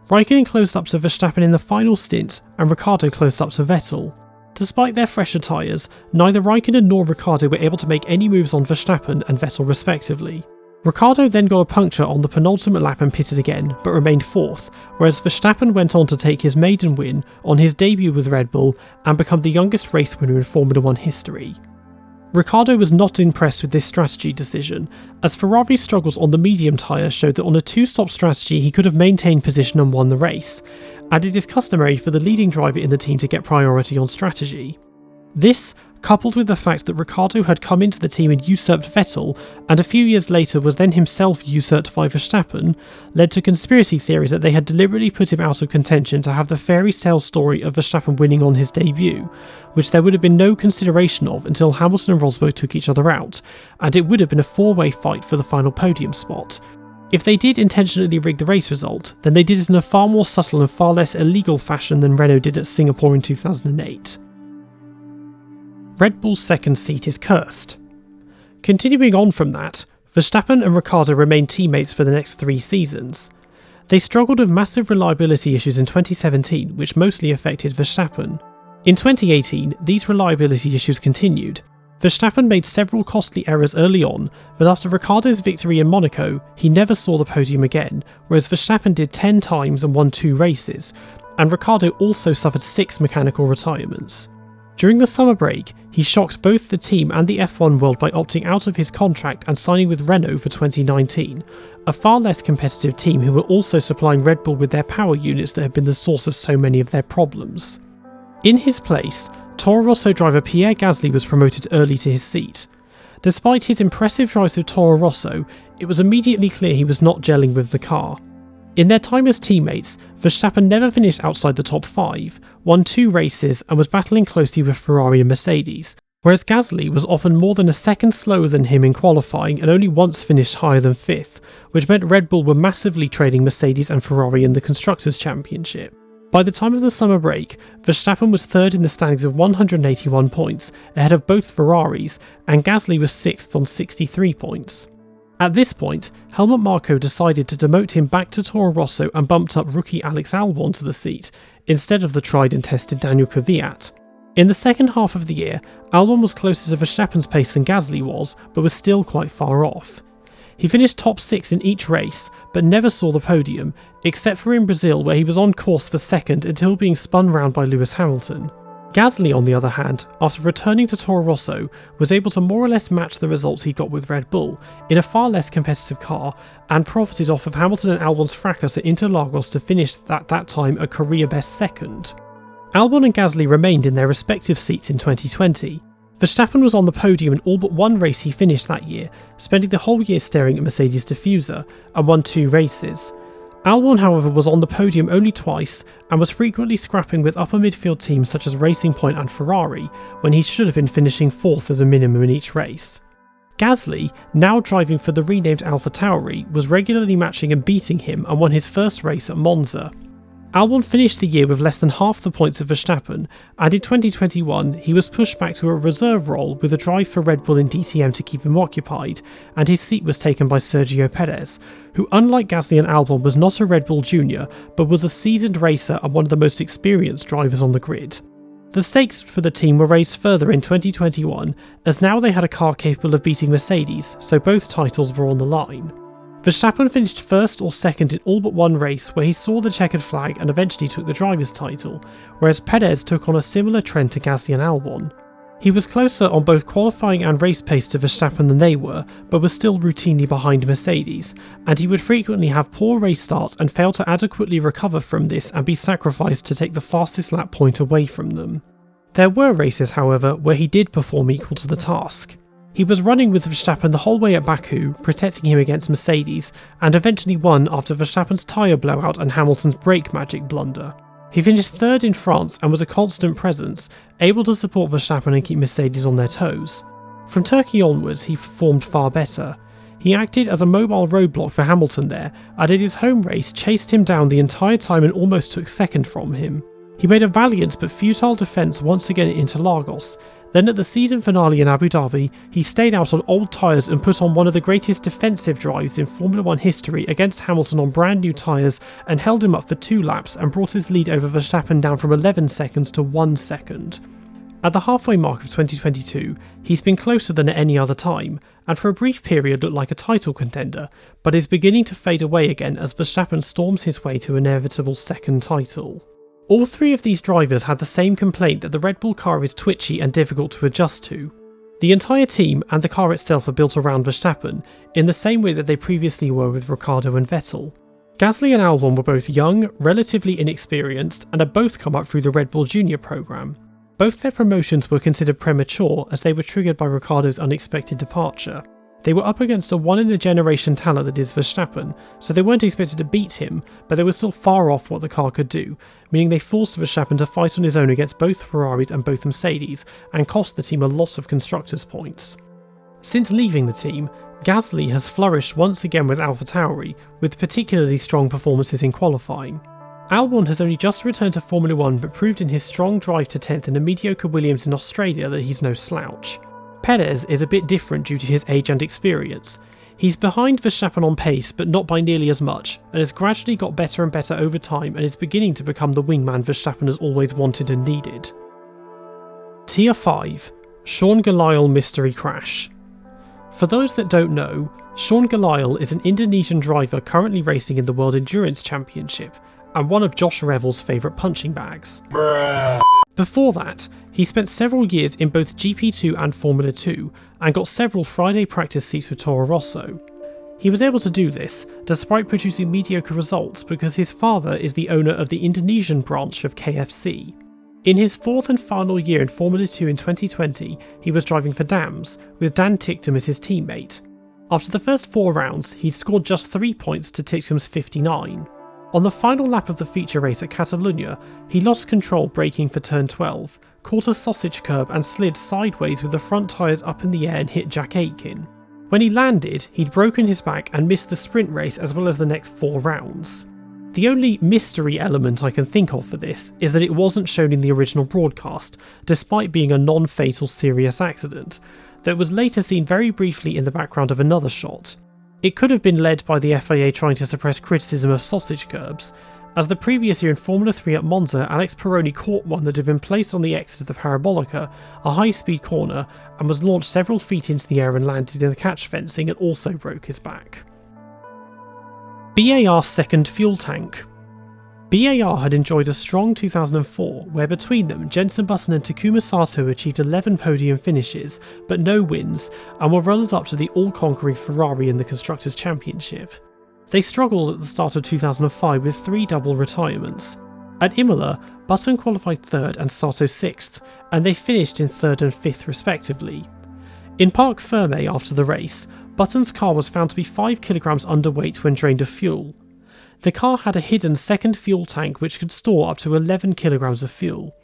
Raikkonen closed up to Verstappen in the final stint, and Ricciardo closed up to Vettel. Despite their fresher tyres, neither Raikkonen nor Ricciardo were able to make any moves on Verstappen and Vettel respectively. Ricciardo then got a puncture on the penultimate lap and pitted again, but remained 4th, whereas Verstappen went on to take his maiden win on his debut with Red Bull and become the youngest race winner in Formula 1 history. Ricciardo was not impressed with this strategy decision, as Ferrari's struggles on the medium tyre showed that on a 2-stop strategy he could have maintained position and won the race, and it is customary for the leading driver in the team to get priority on strategy. This, coupled with the fact that Ricciardo had come into the team and usurped Vettel, and a few years later was then himself usurped by Verstappen, led to conspiracy theories that they had deliberately put him out of contention to have the fairy tale story of Verstappen winning on his debut, which there would have been no consideration of until Hamilton and Rosberg took each other out, and it would have been a 4-way fight for the final podium spot. If they did intentionally rig the race result, then they did it in a far more subtle and far less illegal fashion than Renault did at Singapore in 2008. Red Bull's second seat is cursed. Continuing on from that, Verstappen and Ricciardo remained teammates for the next 3 seasons. They struggled with massive reliability issues in 2017, which mostly affected Verstappen. In 2018, these reliability issues continued. Verstappen made several costly errors early on, but after Ricciardo's victory in Monaco, he never saw the podium again, whereas Verstappen did 10 times and won 2 races, and Ricciardo also suffered 6 mechanical retirements. During the summer break, he shocked both the team and the F1 world by opting out of his contract and signing with Renault for 2019, a far less competitive team who were also supplying Red Bull with their power units that had been the source of so many of their problems. In his place, Toro Rosso driver Pierre Gasly was promoted early to his seat. Despite his impressive drive through Toro Rosso, it was immediately clear he was not gelling with the car. In their time as teammates, Verstappen never finished outside the top 5, won 2 races and was battling closely with Ferrari and Mercedes, whereas Gasly was often more than a second slower than him in qualifying and only once finished higher than 5th, which meant Red Bull were massively trailing Mercedes and Ferrari in the Constructors' Championship. By the time of the summer break, Verstappen was 3rd in the standings of 181 points, ahead of both Ferraris, and Gasly was 6th on 63 points. At this point, Helmut Marko decided to demote him back to Toro Rosso and bumped up rookie Alex Albon to the seat, instead of the tried and tested Daniel Kvyat. In the second half of the year, Albon was closer to Verstappen's pace than Gasly was, but was still quite far off. He finished top 6 in each race, but never saw the podium, except for in Brazil where he was on course for second until being spun round by Lewis Hamilton. Gasly, on the other hand, after returning to Toro Rosso, was able to more or less match the results he got with Red Bull in a far less competitive car and profited off of Hamilton and Albon's fracas at Interlagos to finish at that time a career best second. Albon and Gasly remained in their respective seats in 2020. Verstappen was on the podium in all but one race he finished that year, spending the whole year staring at Mercedes' diffuser, and won 2 races. Albon, however, was on the podium only twice and was frequently scrapping with upper midfield teams such as Racing Point and Ferrari, when he should have been finishing 4th as a minimum in each race. Gasly, now driving for the renamed AlphaTauri, was regularly matching and beating him and won his first race at Monza. Albon finished the year with less than half the points of Verstappen, and in 2021 he was pushed back to a reserve role with a drive for Red Bull in DTM to keep him occupied, and his seat was taken by Sergio Perez, who unlike Gasly and Albon was not a Red Bull junior, but was a seasoned racer and one of the most experienced drivers on the grid. The stakes for the team were raised further in 2021, as now they had a car capable of beating Mercedes, so both titles were on the line. Verstappen finished first or second in all but one race where he saw the checkered flag and eventually took the driver's title, whereas Perez took on a similar trend to Gasly and Albon. He was closer on both qualifying and race pace to Verstappen than they were, but was still routinely behind Mercedes, and he would frequently have poor race starts and fail to adequately recover from this and be sacrificed to take the fastest lap point away from them. There were races, however, where he did perform equal to the task. He was running with Verstappen the whole way at Baku, protecting him against Mercedes, and eventually won after Verstappen's tyre blowout and Hamilton's brake magic blunder. He finished 3rd in France and was a constant presence, able to support Verstappen and keep Mercedes on their toes. From Turkey onwards, he performed far better. He acted as a mobile roadblock for Hamilton there, and in his home race chased him down the entire time and almost took second from him. He made a valiant but futile defence once again at Interlagos. Then at the season finale in Abu Dhabi, he stayed out on old tyres and put on one of the greatest defensive drives in Formula 1 history against Hamilton on brand new tyres and held him up for 2 laps and brought his lead over Verstappen down from 11 seconds to 1 second. At the halfway mark of 2022, he's been closer than at any other time, and for a brief period looked like a title contender, but is beginning to fade away again as Verstappen storms his way to an inevitable second title. All 3 of these drivers had the same complaint that the Red Bull car is twitchy and difficult to adjust to. The entire team and the car itself are built around Verstappen, in the same way that they previously were with Ricciardo and Vettel. Gasly and Albon were both young, relatively inexperienced, and had both come up through the Red Bull Junior programme. Both their promotions were considered premature as they were triggered by Ricciardo's unexpected departure. They were up against a one-in-a-generation talent that is Verstappen, so they weren't expected to beat him, but they were still far off what the car could do, meaning they forced Verstappen to fight on his own against both Ferraris and both Mercedes, and cost the team a lot of constructors' points. Since leaving the team, Gasly has flourished once again with AlphaTauri, with particularly strong performances in qualifying. Albon has only just returned to Formula 1 but proved in his strong drive to 10th in a mediocre Williams in Australia that he's no slouch. Perez is a bit different due to his age and experience. He's behind Verstappen on pace but not by nearly as much, and has gradually got better and better over time and is beginning to become the wingman Verstappen has always wanted and needed. Tier 5. Sean Gelael Mystery Crash. For those that don't know, Sean Gelael is an Indonesian driver currently racing in the World Endurance Championship, and one of Josh Revell's favourite punching bags. Bruh. Before that, he spent several years in both GP2 and Formula 2, and got several Friday practice seats with Toro Rosso. He was able to do this, despite producing mediocre results, because his father is the owner of the Indonesian branch of KFC. In his 4th and final year in Formula 2 in 2020, he was driving for Dams, with Dan Ticktum as his teammate. After the first 4 rounds, he'd scored just 3 points to Ticktum's 59. On the final lap of the feature race at Catalunya, he lost control braking for turn 12, caught a sausage curb and slid sideways with the front tyres up in the air and hit Jack Aitken. When he landed, he'd broken his back and missed the sprint race as well as the next 4 rounds. The only mystery element I can think of for this is that it wasn't shown in the original broadcast, despite being a non-fatal serious accident, that was later seen very briefly in the background of another shot. It could have been led by the FIA trying to suppress criticism of sausage curbs, as the previous year in Formula 3 at Monza, Alex Peroni caught one that had been placed on the exit of the Parabolica, a high-speed corner, and was launched several feet into the air and landed in the catch fencing and also broke his back. BAR second fuel tank. BAR had enjoyed a strong 2004, where between them, Jenson Button and Takuma Sato achieved 11 podium finishes, but no wins, and were runners-up to the all-conquering Ferrari in the Constructors' Championship. They struggled at the start of 2005 with 3 double retirements. At Imola, Button qualified 3rd and Sato 6th, and they finished in 3rd and 5th respectively. In Parc Ferme after the race, Button's car was found to be 5 kilograms underweight when drained of fuel. The car had a hidden second fuel tank which could store up to 11 kilograms of fuel.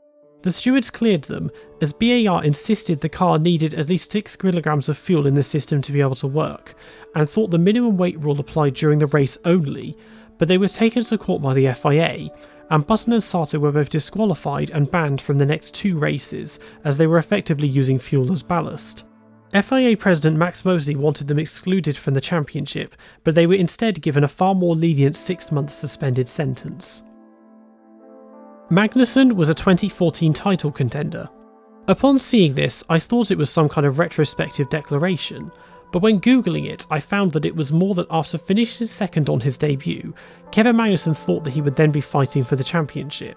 The stewards cleared them, as BAR insisted the car needed at least 6 kilograms of fuel in the system to be able to work, and thought the minimum weight rule applied during the race only, but they were taken to court by the FIA, and Button and Sato were both disqualified and banned from the next 2 races, as they were effectively using fuel as ballast. FIA President Max Mosley wanted them excluded from the championship, but they were instead given a far more lenient 6-month suspended sentence. Magnussen was a 2014 title contender. Upon seeing this, I thought it was some kind of retrospective declaration, but when googling it, I found that it was more that after finishing second on his debut, Kevin Magnussen thought that he would then be fighting for the championship.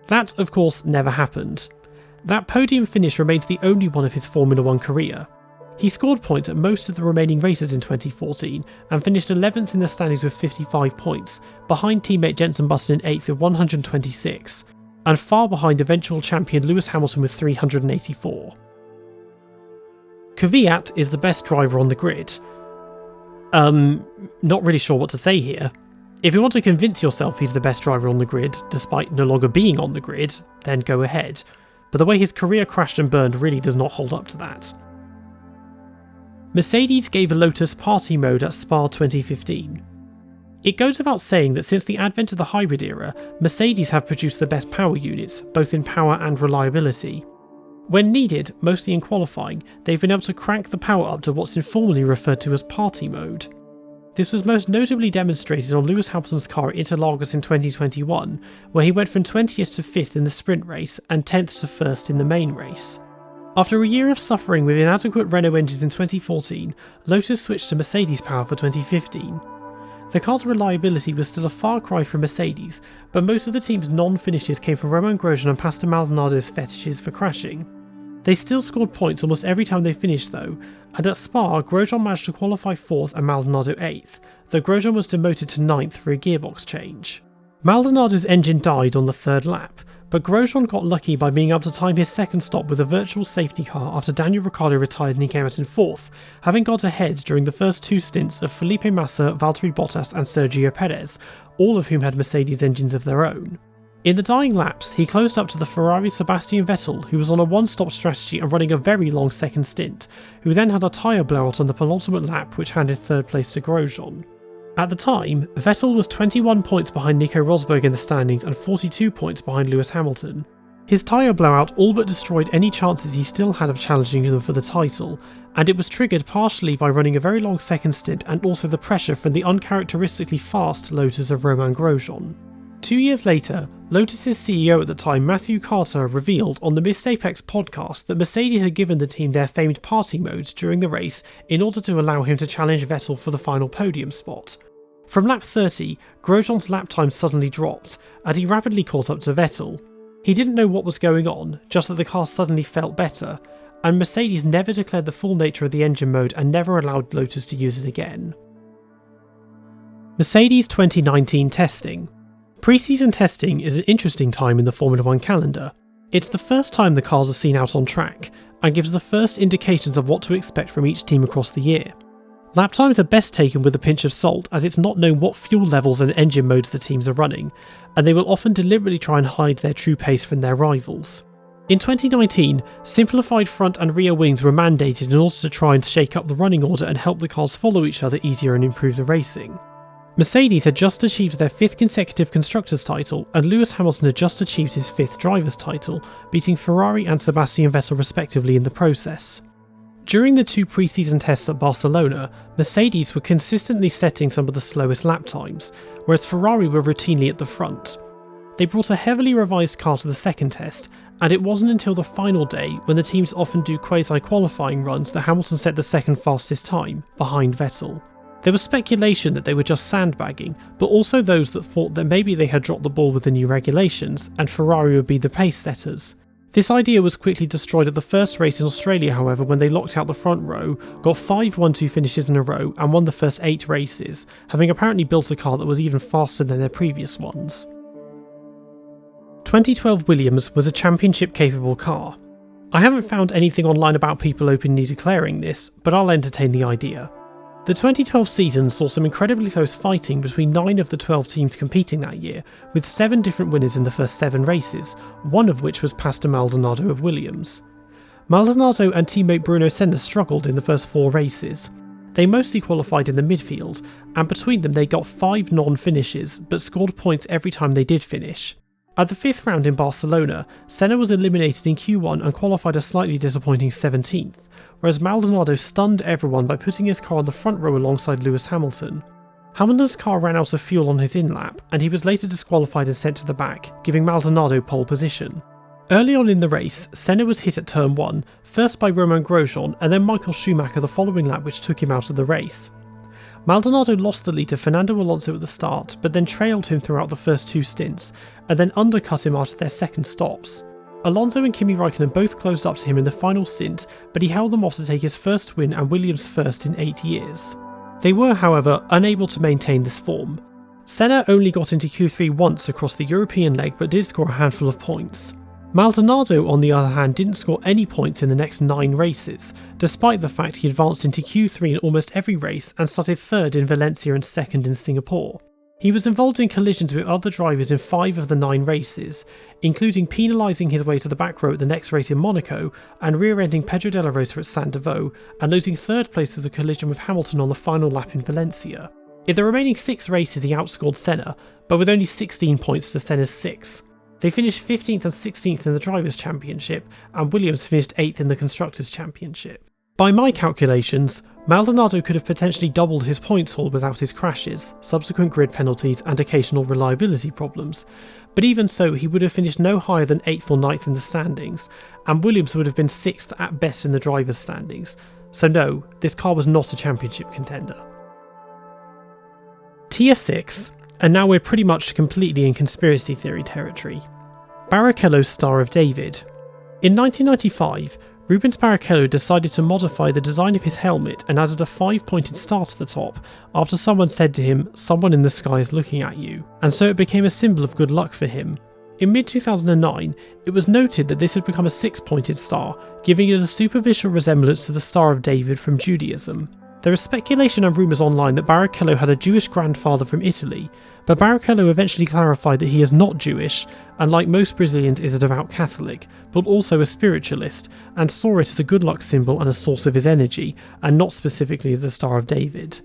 That, of course, never happened. That podium finish remains the only one of his Formula 1 career. He scored points at most of the remaining races in 2014 and finished 11th in the standings with 55 points, behind teammate Jenson Button in 8th with 126, and far behind eventual champion Lewis Hamilton with 384. Kvyat is the best driver on the grid. Not really sure what to say here. If you want to convince yourself he's the best driver on the grid, despite no longer being on the grid, then go ahead. But the way his career crashed and burned really does not hold up to that. Mercedes gave Lotus party mode at Spa 2015. It goes without saying that since the advent of the hybrid era, Mercedes have produced the best power units, both in power and reliability. When needed, mostly in qualifying, they've been able to crank the power up to what's informally referred to as party mode. This was most notably demonstrated on Lewis Hamilton's car at Interlagos in 2021, where he went from 20th to 5th in the sprint race and 10th to 1st in the main race. After a year of suffering with inadequate Renault engines in 2014, Lotus switched to Mercedes power for 2015. The car's reliability was still a far cry from Mercedes, but most of the team's non-finishes came from Romain Grosjean and Pastor Maldonado's fetishes for crashing. They still scored points almost every time they finished though, and at Spa, Grosjean managed to qualify 4th and Maldonado 8th, though Grosjean was demoted to 9th for a gearbox change. Maldonado's engine died on the 3rd lap, but Grosjean got lucky by being able to time his second stop with a virtual safety car after Daniel Ricciardo retired and he came out in 4th, having got ahead during the first 2 stints of Felipe Massa, Valtteri Bottas and Sergio Perez, all of whom had Mercedes engines of their own. In the dying laps, he closed up to the Ferrari Sebastian Vettel, who was on a one-stop strategy and running a very long second stint, who then had a tyre blowout on the penultimate lap which handed 3rd place to Grosjean. At the time, Vettel was 21 points behind Nico Rosberg in the standings and 42 points behind Lewis Hamilton. His tyre blowout all but destroyed any chances he still had of challenging them for the title, and it was triggered partially by running a very long second stint and also the pressure from the uncharacteristically fast Lotus of Romain Grosjean. 2 years later, Lotus's CEO at the time, Matthew Carter, revealed on the Missed Apex podcast that Mercedes had given the team their famed party mode during the race in order to allow him to challenge Vettel for the final podium spot. From lap 30, Grosjean's lap time suddenly dropped, and he rapidly caught up to Vettel. He didn't know what was going on, just that the car suddenly felt better, and Mercedes never declared the full nature of the engine mode and never allowed Lotus to use it again. Mercedes 2019 testing. Pre-season testing is an interesting time in the Formula 1 calendar. It's the first time the cars are seen out on track, and gives the first indications of what to expect from each team across the year. Lap times are best taken with a pinch of salt, as it's not known what fuel levels and engine modes the teams are running, and they will often deliberately try and hide their true pace from their rivals. In 2019, simplified front and rear wings were mandated in order to try and shake up the running order and help the cars follow each other easier and improve the racing. Mercedes had just achieved their 5th consecutive Constructors' title, and Lewis Hamilton had just achieved his 5th Drivers' title, beating Ferrari and Sebastian Vettel respectively in the process. During the 2 pre-season tests at Barcelona, Mercedes were consistently setting some of the slowest lap times, whereas Ferrari were routinely at the front. They brought a heavily revised car to the second test, and it wasn't until the final day, when the teams often do quasi-qualifying runs, that Hamilton set the second fastest time, behind Vettel. There was speculation that they were just sandbagging, but also those that thought that maybe they had dropped the ball with the new regulations and Ferrari would be the pace setters. This idea was quickly destroyed at the first race in Australia, however, when they locked out the front row, got 5 1-2 finishes in a row and won the first 8 races, having apparently built a car that was even faster than their previous ones. 2012 Williams was a championship-capable car. I haven't found anything online about people openly declaring this, but I'll entertain the idea. The 2012 season saw some incredibly close fighting between 9 of the 12 teams competing that year, with 7 different winners in the first 7 races, one of which was Pastor Maldonado of Williams. Maldonado and teammate Bruno Senna struggled in the first 4 races. They mostly qualified in the midfield, and between them they got 5 non-finishes, but scored points every time they did finish. At the 5th round in Barcelona, Senna was eliminated in Q1 and qualified a slightly disappointing 17th, whereas Maldonado stunned everyone by putting his car on the front row alongside Lewis Hamilton. Hamilton's car ran out of fuel on his in-lap, and he was later disqualified and sent to the back, giving Maldonado pole position. Early on in the race, Senna was hit at turn 1, first by Romain Grosjean and then Michael Schumacher the following lap, which took him out of the race. Maldonado lost the lead to Fernando Alonso at the start, but then trailed him throughout the first 2 stints, and then undercut him after their second stops. Alonso and Kimi Raikkonen both closed up to him in the final stint, but he held them off to take his first win and Williams' first in 8 years. They were, however, unable to maintain this form. Senna only got into Q3 once across the European leg, but did score a handful of points. Maldonado, on the other hand, didn't score any points in the next 9 races, despite the fact he advanced into Q3 in almost every race and started 3rd in Valencia and 2nd in Singapore. He was involved in collisions with other drivers in 5 of the 9 races, including penalising his way to the back row at the next race in Monaco and rear-ending Pedro de la Rosa at Saint Devoux and losing 3rd place to the collision with Hamilton on the final lap in Valencia. In the remaining 6 races he outscored Senna, but with only 16 points to Senna's 6. They finished 15th and 16th in the Drivers' Championship, and Williams finished 8th in the Constructors' Championship. By my calculations, Maldonado could have potentially doubled his points haul without his crashes, subsequent grid penalties and occasional reliability problems, but even so he would have finished no higher than 8th or 9th in the standings, and Williams would have been 6th at best in the drivers' standings, so no, this car was not a championship contender. Tier 6, and now we're pretty much completely in conspiracy theory territory. Barrichello's Star of David. In 1995, Rubens Barrichello decided to modify the design of his helmet and added a 5-pointed star to the top after someone said to him, "Someone in the sky is looking at you," and so it became a symbol of good luck for him. In mid-2009, it was noted that this had become a 6-pointed star, giving it a superficial resemblance to the Star of David from Judaism. There is speculation and rumours online that Barrichello had a Jewish grandfather from Italy, but Barrichello eventually clarified that he is not Jewish, and like most Brazilians is a devout Catholic, but also a spiritualist, and saw it as a good luck symbol and a source of his energy, and not specifically the Star of David.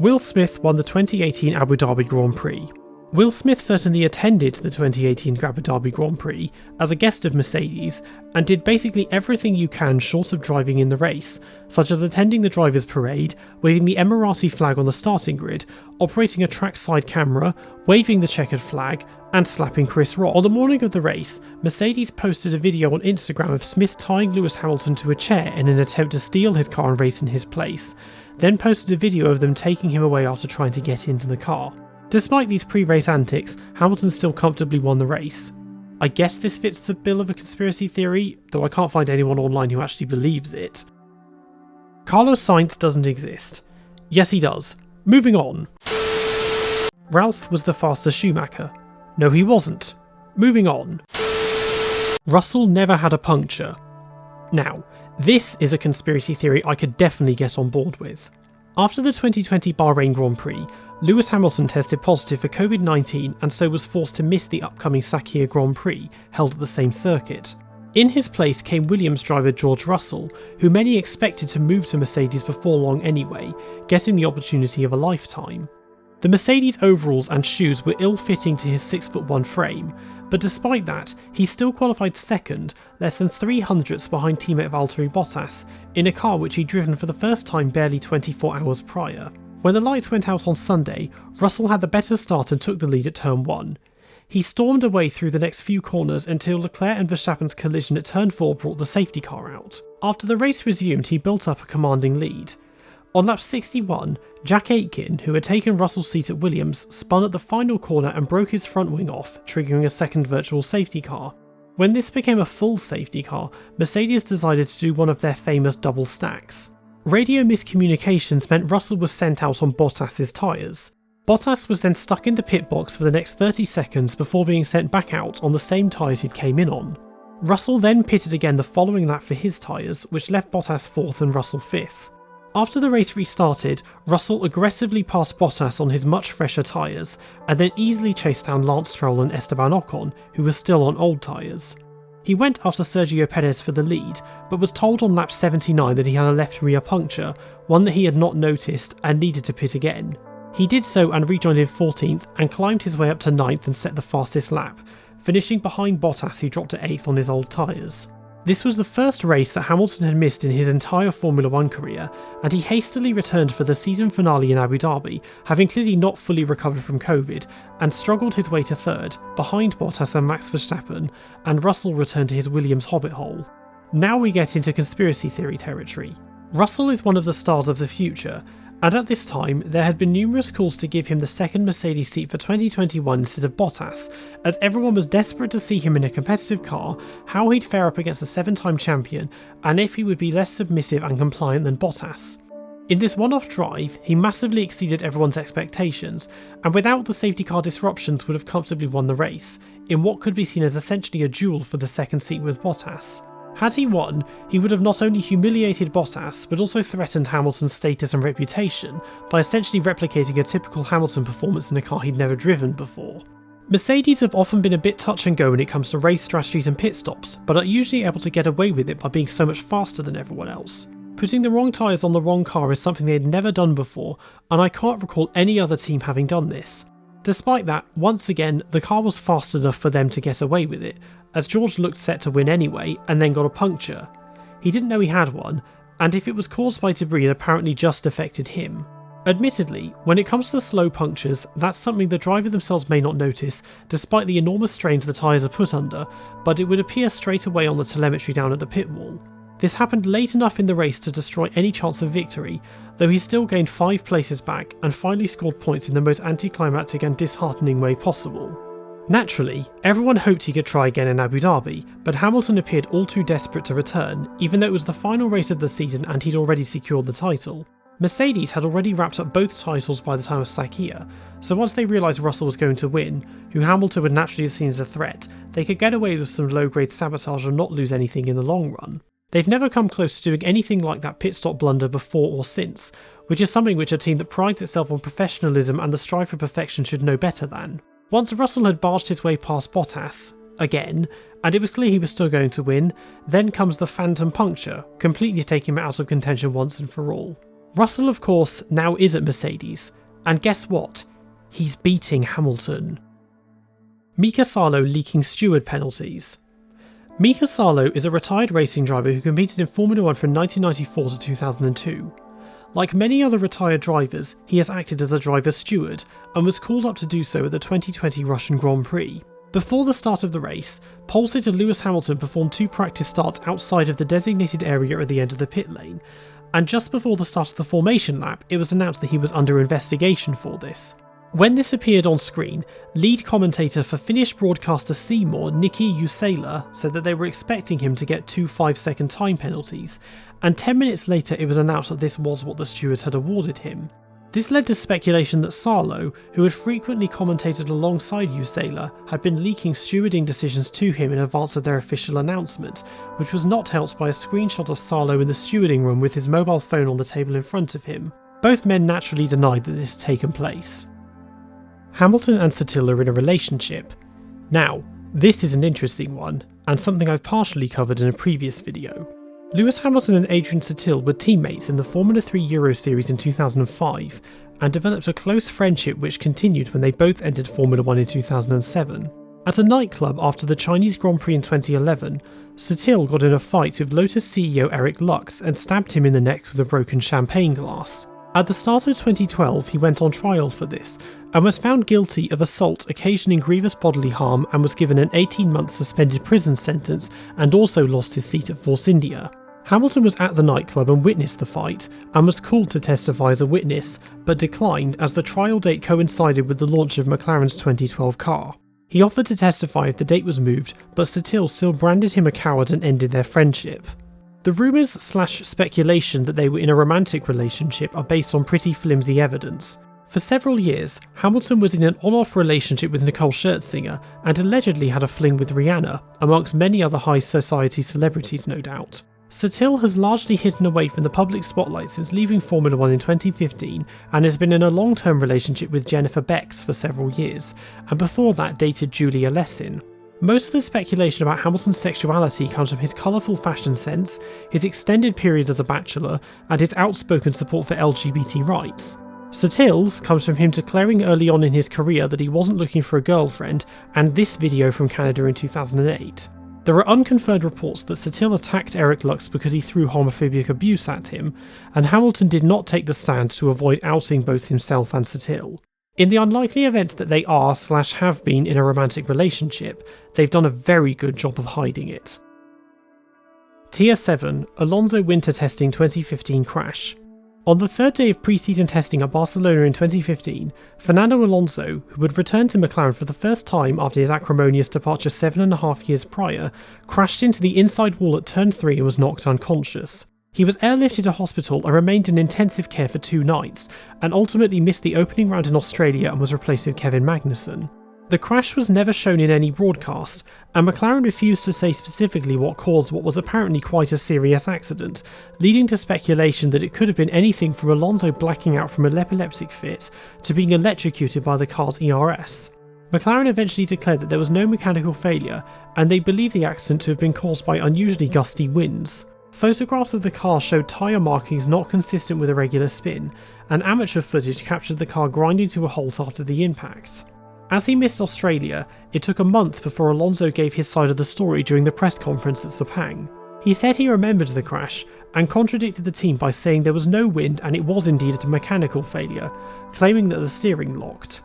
Will Smith won the 2018 Abu Dhabi Grand Prix. Will Smith certainly attended the 2018 Abu Dhabi Grand Prix as a guest of Mercedes and did basically everything you can short of driving in the race, such as attending the drivers' parade, waving the Emirati flag on the starting grid, operating a trackside camera, waving the checkered flag, and slapping Chris Rock. On the morning of the race, Mercedes posted a video on Instagram of Smith tying Lewis Hamilton to a chair in an attempt to steal his car and race in his place, then posted a video of them taking him away after trying to get into the car. Despite these pre-race antics, Hamilton still comfortably won the race. I guess this fits the bill of a conspiracy theory, though I can't find anyone online who actually believes it. Carlos Sainz doesn't exist. Yes, he does. Moving on. Ralph was the fastest Schumacher. No, he wasn't. Moving on. Russell never had a puncture. Now, this is a conspiracy theory I could definitely get on board with. After the 2020 Bahrain Grand Prix, Lewis Hamilton tested positive for COVID-19 and so was forced to miss the upcoming Sakhir Grand Prix, held at the same circuit. In his place came Williams driver George Russell, who many expected to move to Mercedes before long anyway, getting the opportunity of a lifetime. The Mercedes overalls and shoes were ill-fitting to his 6'1" frame, but despite that, he still qualified second, less than 300ths behind teammate Valtteri Bottas, in a car which he'd driven for the first time barely 24 hours prior. When the lights went out on Sunday, Russell had the better start and took the lead at turn 1. He stormed away through the next few corners until Leclerc and Verstappen's collision at turn 4 brought the safety car out. After the race resumed, he built up a commanding lead. On lap 61, Jack Aitken, who had taken Russell's seat at Williams, spun at the final corner and broke his front wing off, triggering a second virtual safety car. When this became a full safety car, Mercedes decided to do one of their famous double stacks. Radio miscommunications meant Russell was sent out on Bottas's tyres. Bottas was then stuck in the pit box for the next 30 seconds before being sent back out on the same tyres he'd came in on. Russell then pitted again the following lap for his tyres, which left Bottas 4th and Russell 5th. After the race restarted, Russell aggressively passed Bottas on his much fresher tyres, and then easily chased down Lance Stroll and Esteban Ocon, who were still on old tyres. He went after Sergio Perez for the lead, but was told on lap 79 that he had a left rear puncture, one that he had not noticed and needed to pit again. He did so and rejoined in 14th and climbed his way up to 9th and set the fastest lap, finishing behind Bottas, who dropped to 8th on his old tyres. This was the first race that Hamilton had missed in his entire Formula 1 career, and he hastily returned for the season finale in Abu Dhabi, having clearly not fully recovered from COVID, and struggled his way to 3rd, behind Bottas and Max Verstappen, and Russell returned to his Williams hobbit hole. Now we get into conspiracy theory territory. Russell is one of the stars of the future, and at this time there had been numerous calls to give him the second Mercedes seat for 2021 instead of Bottas, as everyone was desperate to see him in a competitive car, how he'd fare up against a 7-time champion, and if he would be less submissive and compliant than Bottas. In this one-off drive, he massively exceeded everyone's expectations, and without the safety car disruptions would have comfortably won the race, in what could be seen as essentially a duel for the second seat with Bottas. Had he won, he would have not only humiliated Bottas, but also threatened Hamilton's status and reputation by essentially replicating a typical Hamilton performance in a car he'd never driven before. Mercedes have often been a bit touch and go when it comes to race strategies and pit stops, but are usually able to get away with it by being so much faster than everyone else. Putting the wrong tyres on the wrong car is something they had never done before, and I can't recall any other team having done this. Despite that, once again, the car was fast enough for them to get away with it, as George looked set to win anyway, and then got a puncture. He didn't know he had one, and if it was caused by debris, it apparently just affected him. Admittedly, when it comes to slow punctures, that's something the driver themselves may not notice, despite the enormous strains the tyres are put under, but it would appear straight away on the telemetry down at the pit wall. This happened late enough in the race to destroy any chance of victory, though he still gained 5 places back and finally scored points in the most anticlimactic and disheartening way possible. Naturally, everyone hoped he could try again in Abu Dhabi, but Hamilton appeared all too desperate to return, even though it was the final race of the season and he'd already secured the title. Mercedes had already wrapped up both titles by the time of Sakir, so once they realised Russell was going to win, who Hamilton would naturally have seen as a threat, they could get away with some low-grade sabotage and not lose anything in the long run. They've never come close to doing anything like that pit stop blunder before or since, which is something which a team that prides itself on professionalism and the strive for perfection should know better than. Once Russell had barged his way past Bottas, again, and it was clear he was still going to win, then comes the phantom puncture, completely taking him out of contention once and for all. Russell, of course, now is at Mercedes, and guess what? He's beating Hamilton. Mika Salo leaking steward penalties. Mika Salo is a retired racing driver who competed in Formula 1 from 1994 to 2002. Like many other retired drivers, he has acted as a driver steward and was called up to do so at the 2020 Russian Grand Prix. Before the start of the race, pole sitter Lewis Hamilton performed 2 practice starts outside of the designated area at the end of the pit lane, and just before the start of the formation lap, it was announced that he was under investigation for this. When this appeared on screen, lead commentator for Finnish broadcaster Seymour, Nikki Usela, said that they were expecting him to get 2 5-second time penalties, and 10 minutes later it was announced that this was what the stewards had awarded him. This led to speculation that Salo, who had frequently commentated alongside Usela, had been leaking stewarding decisions to him in advance of their official announcement, which was not helped by a screenshot of Salo in the stewarding room with his mobile phone on the table in front of him. Both men naturally denied that this had taken place. Hamilton and Sutil are in a relationship. Now, this is an interesting one, and something I've partially covered in a previous video. Lewis Hamilton and Adrian Sutil were teammates in the Formula 3 Euro Series in 2005, and developed a close friendship which continued when they both entered Formula 1 in 2007. At a nightclub after the Chinese Grand Prix in 2011, Sutil got in a fight with Lotus CEO Eric Lux and stabbed him in the neck with a broken champagne glass. At the start of 2012, he went on trial for this, and was found guilty of assault occasioning grievous bodily harm and was given an 18-month suspended prison sentence and also lost his seat at Force India. Hamilton was at the nightclub and witnessed the fight, and was called to testify as a witness, but declined as the trial date coincided with the launch of McLaren's 2012 car. He offered to testify if the date was moved, but Statill still branded him a coward and ended their friendship. The rumours/speculation that they were in a romantic relationship are based on pretty flimsy evidence. For several years, Hamilton was in an on-off relationship with Nicole Scherzinger and allegedly had a fling with Rihanna, amongst many other high society celebrities no doubt. Statill has largely hidden away from the public spotlight since leaving Formula 1 in 2015 and has been in a long-term relationship with Jennifer Bex for several years, and before that dated Julia Lessin. Most of the speculation about Hamilton's sexuality comes from his colourful fashion sense, his extended periods as a bachelor, and his outspoken support for LGBT rights. Statill's comes from him declaring early on in his career that he wasn't looking for a girlfriend, and this video from Canada in 2008. There are unconfirmed reports that Statill attacked Eric Lux because he threw homophobic abuse at him, and Hamilton did not take the stand to avoid outing both himself and Statill. In the unlikely event that they are/have been in a romantic relationship, they've done a very good job of hiding it. Tier 7 Alonso Winter Testing 2015 Crash. On the third day of pre-season testing at Barcelona in 2015, Fernando Alonso, who had returned to McLaren for the first time after his acrimonious departure 7.5 years prior, crashed into the inside wall at turn 3 and was knocked unconscious. He was airlifted to hospital and remained in intensive care for 2 nights, and ultimately missed the opening round in Australia and was replaced with Kevin Magnussen. The crash was never shown in any broadcast, and McLaren refused to say specifically what caused what was apparently quite a serious accident, leading to speculation that it could have been anything from Alonso blacking out from an epileptic fit to being electrocuted by the car's ERS. McLaren eventually declared that there was no mechanical failure, and they believed the accident to have been caused by unusually gusty winds. Photographs of the car showed tyre markings not consistent with a regular spin, and amateur footage captured the car grinding to a halt after the impact. As he missed Australia, it took a month before Alonso gave his side of the story during the press conference at Sepang. He said he remembered the crash, and contradicted the team by saying there was no wind and it was indeed a mechanical failure, claiming that the steering locked.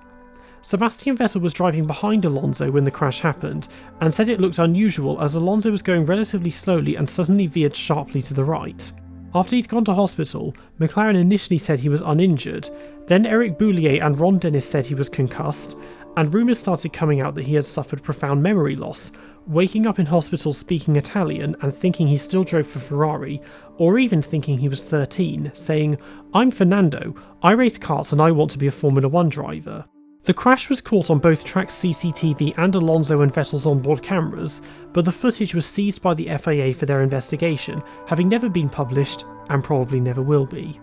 Sebastian Vettel was driving behind Alonso when the crash happened, and said it looked unusual as Alonso was going relatively slowly and suddenly veered sharply to the right. After he'd gone to hospital, McLaren initially said he was uninjured, then Eric Boulier and Ron Dennis said he was concussed, and rumours started coming out that he had suffered profound memory loss, waking up in hospital speaking Italian and thinking he still drove for Ferrari, or even thinking he was 13, saying, "I'm Fernando, I race karts and I want to be a Formula 1 driver." The crash was caught on both tracks' CCTV and Alonso and Vettel's onboard cameras, but the footage was seized by the FIA for their investigation, having never been published and probably never will be.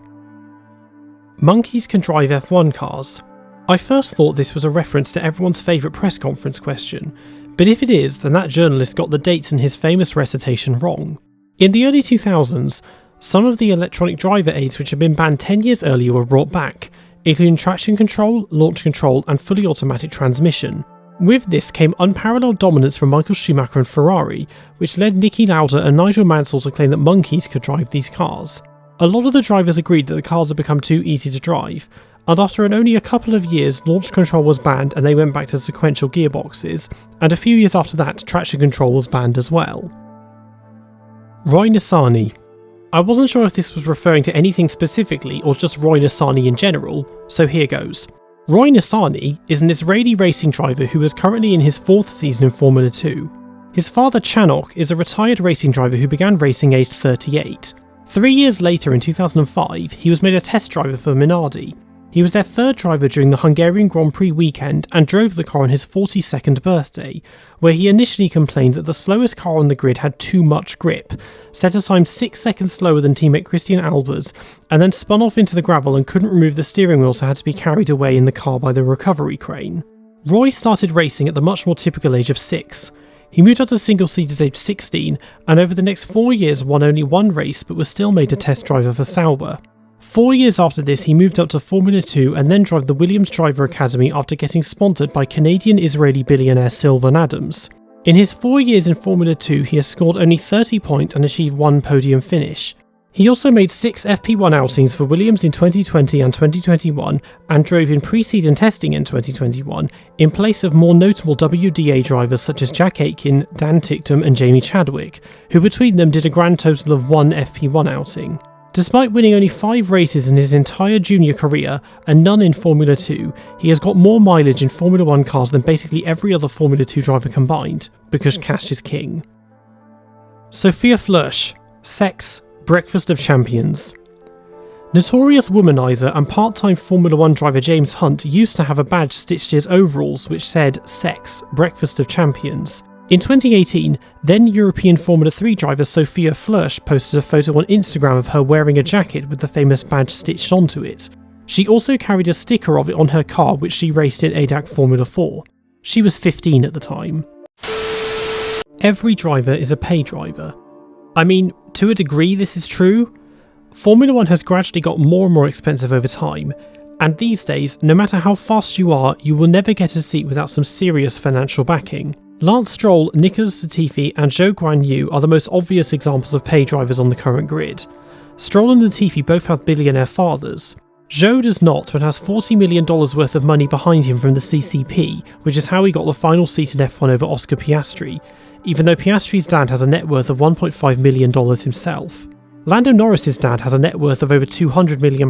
Monkeys can drive F1 cars. I first thought this was a reference to everyone's favourite press conference question, but if it is, then that journalist got the dates in his famous recitation wrong. In the early 2000s, some of the electronic driver aids which had been banned 10 years earlier were brought back, including traction control, launch control and fully automatic transmission. With this came unparalleled dominance from Michael Schumacher and Ferrari, which led Niki Lauda and Nigel Mansell to claim that monkeys could drive these cars. A lot of the drivers agreed that the cars had become too easy to drive, and after only a couple of years, launch control was banned and they went back to sequential gearboxes, and a few years after that, traction control was banned as well. Roy Nissany. I wasn't sure if this was referring to anything specifically or just Roy Nissany in general, so here goes. Roy Nissany is an Israeli racing driver who is currently in his 4th season in Formula 2. His father Chanok is a retired racing driver who began racing aged 38. 3 years later in 2005, he was made a test driver for Minardi. He was their 3rd driver during the Hungarian Grand Prix weekend and drove the car on his 42nd birthday, where he initially complained that the slowest car on the grid had too much grip, set a time 6 seconds slower than teammate Christian Albers, and then spun off into the gravel and couldn't remove the steering wheel so had to be carried away in the car by the recovery crane. Roy started racing at the much more typical age of 6. He moved up to single seaters age 16, and over the next 4 years won only 1 race but was still made a test driver for Sauber. 4 years after this, he moved up to Formula 2 and then drove the Williams Driver Academy after getting sponsored by Canadian-Israeli billionaire Sylvan Adams. In his 4 years in Formula 2, he has scored only 30 points and achieved 1 podium finish. He also made 6 FP1 outings for Williams in 2020 and 2021 and drove in pre-season testing in 2021 in place of more notable WDA drivers such as Jack Aitken, Dan Ticktum and Jamie Chadwick, who between them did a grand total of 1 FP1 outing. Despite winning only 5 races in his entire junior career and none in Formula 2, he has got more mileage in Formula 1 cars than basically every other Formula 2 driver combined, because cash is king. Sophia Flörsch, sex, breakfast of champions. Notorious womanizer and part-time Formula 1 driver James Hunt used to have a badge stitched to his overalls which said sex, breakfast of champions. In 2018, then European Formula 3 driver Sophia Flörsch posted a photo on Instagram of her wearing a jacket with the famous badge stitched onto it. She also carried a sticker of it on her car which she raced in ADAC Formula 4. She was 15 at the time. Every driver is a pay driver. I mean, to a degree this is true. Formula 1 has gradually got more and more expensive over time, and these days, no matter how fast you are, you will never get a seat without some serious financial backing. Lance Stroll, Nicholas Latifi and Zhou Guanyu are the most obvious examples of pay drivers on the current grid. Stroll and Latifi both have billionaire fathers. Zhou does not, but has $40 million worth of money behind him from the CCP, which is how he got the final seat in F1 over Oscar Piastri, even though Piastri's dad has a net worth of $1.5 million himself. Lando Norris's dad has a net worth of over £200 million,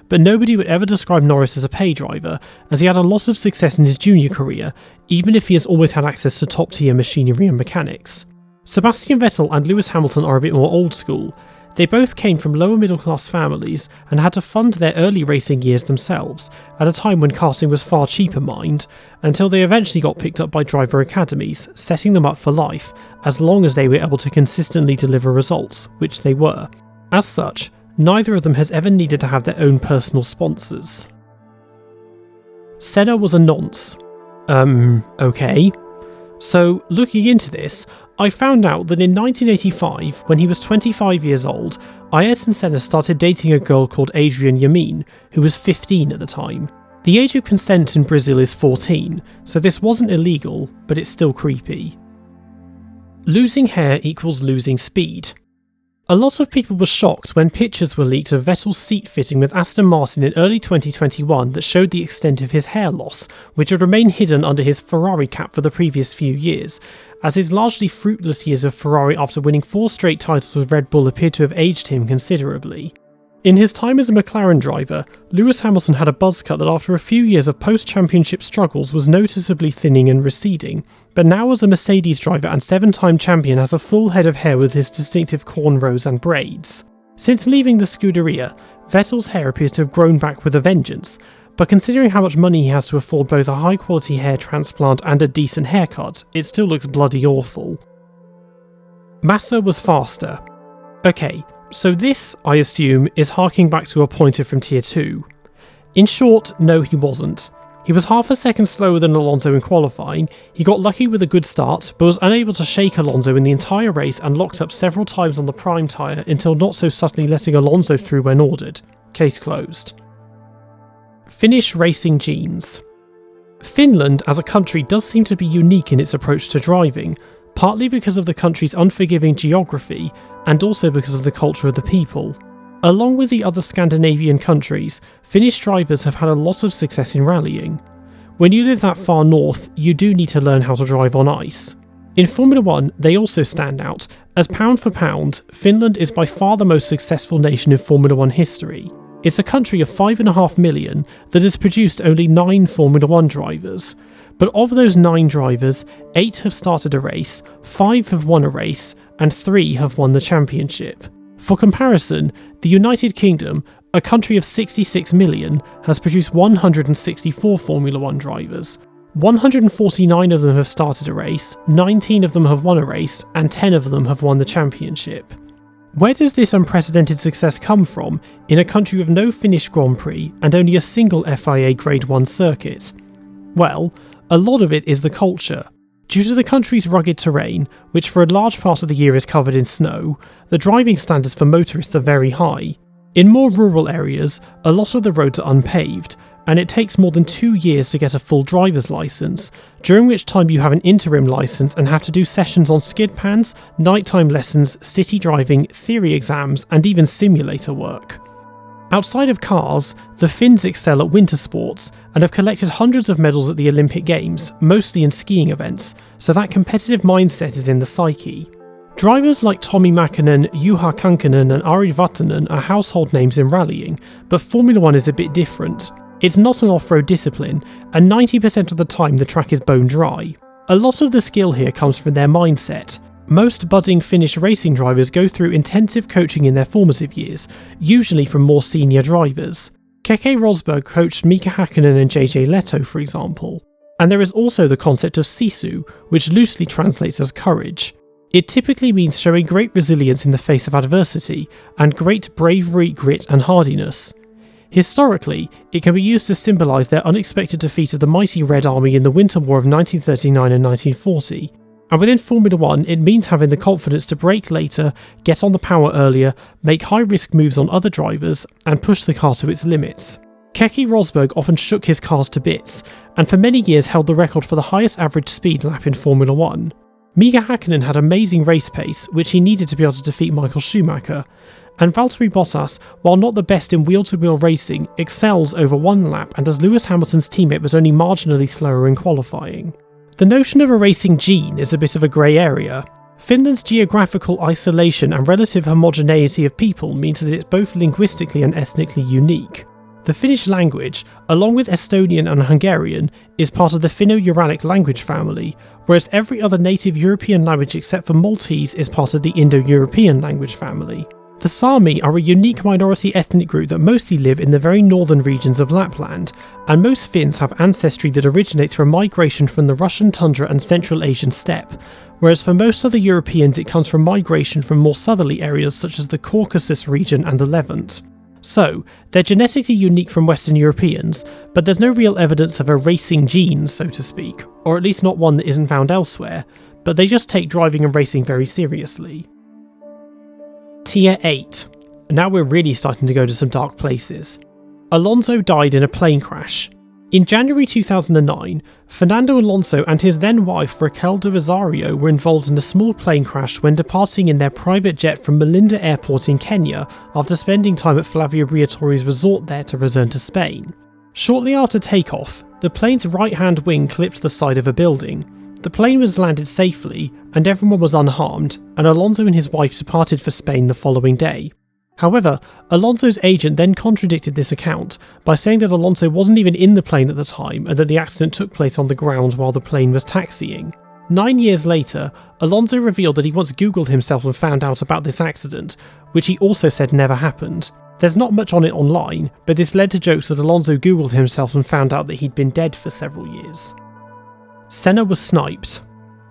but nobody would ever describe Norris as a pay driver, as he had a lot of success in his junior career, even if he has always had access to top-tier machinery and mechanics. Sebastian Vettel and Lewis Hamilton are a bit more old school. They both came from lower middle class families and had to fund their early racing years themselves, at a time when karting was far cheaper mined, until they eventually got picked up by driver academies, setting them up for life, as long as they were able to consistently deliver results, which they were. As such, neither of them has ever needed to have their own personal sponsors. Senna was a nonce. Okay. So, looking into this, I found out that in 1985, when he was 25 years old, Ayrton Senna started dating a girl called Adrienne Yamin, who was 15 at the time. The age of consent in Brazil is 14, so this wasn't illegal, but it's still creepy. Losing hair equals losing speed. A lot of people were shocked when pictures were leaked of Vettel's seat fitting with Aston Martin in early 2021 that showed the extent of his hair loss, which had remained hidden under his Ferrari cap for the previous few years, as his largely fruitless years of Ferrari after winning 4 straight titles with Red Bull appeared to have aged him considerably. In his time as a McLaren driver, Lewis Hamilton had a buzz cut that after a few years of post-championship struggles was noticeably thinning and receding, but now as a Mercedes driver and 7-time champion has a full head of hair with his distinctive cornrows and braids. Since leaving the Scuderia, Vettel's hair appears to have grown back with a vengeance, but considering how much money he has to afford both a high-quality hair transplant and a decent haircut, it still looks bloody awful. Massa was faster. Okay, so this, I assume, is harking back to a pointer from Tier 2. In short, no he wasn't. He was half a second slower than Alonso in qualifying, he got lucky with a good start, but was unable to shake Alonso in the entire race and locked up several times on the prime tyre until not so subtly letting Alonso through when ordered. Case closed. Finnish racing genes. Finland as a country does seem to be unique in its approach to driving, partly because of the country's unforgiving geography and also because of the culture of the people. Along with the other Scandinavian countries, Finnish drivers have had a lot of success in rallying. When you live that far north, you do need to learn how to drive on ice. In Formula 1, they also stand out, as pound for pound, Finland is by far the most successful nation in Formula 1 history. It's a country of 5.5 million that has produced only 9 Formula 1 drivers, but of those 9 drivers, 8 have started a race, 5 have won a race, and 3 have won the championship. For comparison, the United Kingdom, a country of 66 million, has produced 164 Formula 1 drivers. 149 of them have started a race, 19 of them have won a race, and 10 of them have won the championship. Where does this unprecedented success come from in a country with no Finnish Grand Prix and only a single FIA Grade 1 circuit? Well, a lot of it is the culture. Due to the country's rugged terrain, which for a large part of the year is covered in snow, the driving standards for motorists are very high. In more rural areas, a lot of the roads are unpaved, and it takes more than 2 years to get a full driver's licence, during which time you have an interim licence and have to do sessions on skid pans, nighttime lessons, city driving, theory exams, and even simulator work. Outside of cars, the Finns excel at winter sports and have collected hundreds of medals at the Olympic Games, mostly in skiing events, so that competitive mindset is in the psyche. Drivers like Tommi Mäkinen, Juha Kankkunen and Ari Vatanen are household names in rallying, but Formula 1 is a bit different. It's not an off-road discipline, and 90% of the time the track is bone dry. A lot of the skill here comes from their mindset. Most budding Finnish racing drivers go through intensive coaching in their formative years, usually from more senior drivers. Keke Rosberg coached Mika Häkkinen and JJ Leto, for example. And there is also the concept of sisu, which loosely translates as courage. It typically means showing great resilience in the face of adversity, and great bravery, grit and hardiness. Historically, it can be used to symbolise their unexpected defeat of the mighty Red Army in the Winter War of 1939 and 1940. And within Formula 1, it means having the confidence to brake later, get on the power earlier, make high-risk moves on other drivers, and push the car to its limits. Keke Rosberg often shook his cars to bits, and for many years held the record for the highest average speed lap in Formula 1. Mika Häkkinen had amazing race pace, which he needed to be able to defeat Michael Schumacher, and Valtteri Bottas, while not the best in wheel-to-wheel racing, excels over one lap and as Lewis Hamilton's teammate was only marginally slower in qualifying. The notion of a racing gene is a bit of a grey area. Finland's geographical isolation and relative homogeneity of people means that it's both linguistically and ethnically unique. The Finnish language, along with Estonian and Hungarian, is part of the Finno-Uralic language family, whereas every other native European language except for Maltese is part of the Indo-European language family. The Sami are a unique minority ethnic group that mostly live in the very northern regions of Lapland, and most Finns have ancestry that originates from migration from the Russian tundra and Central Asian steppe, whereas for most other Europeans it comes from migration from more southerly areas such as the Caucasus region and the Levant. So, they're genetically unique from Western Europeans, but there's no real evidence of a racing gene, so to speak, or at least not one that isn't found elsewhere, but they just take driving and racing very seriously. Tier 8. Now we're really starting to go to some dark places. Alonso died in a plane crash. In January 2009, Fernando Alonso and his then wife Raquel de Rosario were involved in a small plane crash when departing in their private jet from Melinda Airport in Kenya after spending time at Flavio Briatore's resort there to return to Spain. Shortly after takeoff, the plane's right-hand wing clipped the side of a building. The plane was landed safely and everyone was unharmed, and Alonso and his wife departed for Spain the following day. However, Alonso's agent then contradicted this account by saying that Alonso wasn't even in the plane at the time and that the accident took place on the ground while the plane was taxiing. 9 years later, Alonso revealed that he once Googled himself and found out about this accident, which he also said never happened. There's not much on it online, but this led to jokes that Alonso Googled himself and found out that he'd been dead for several years. Senna was sniped.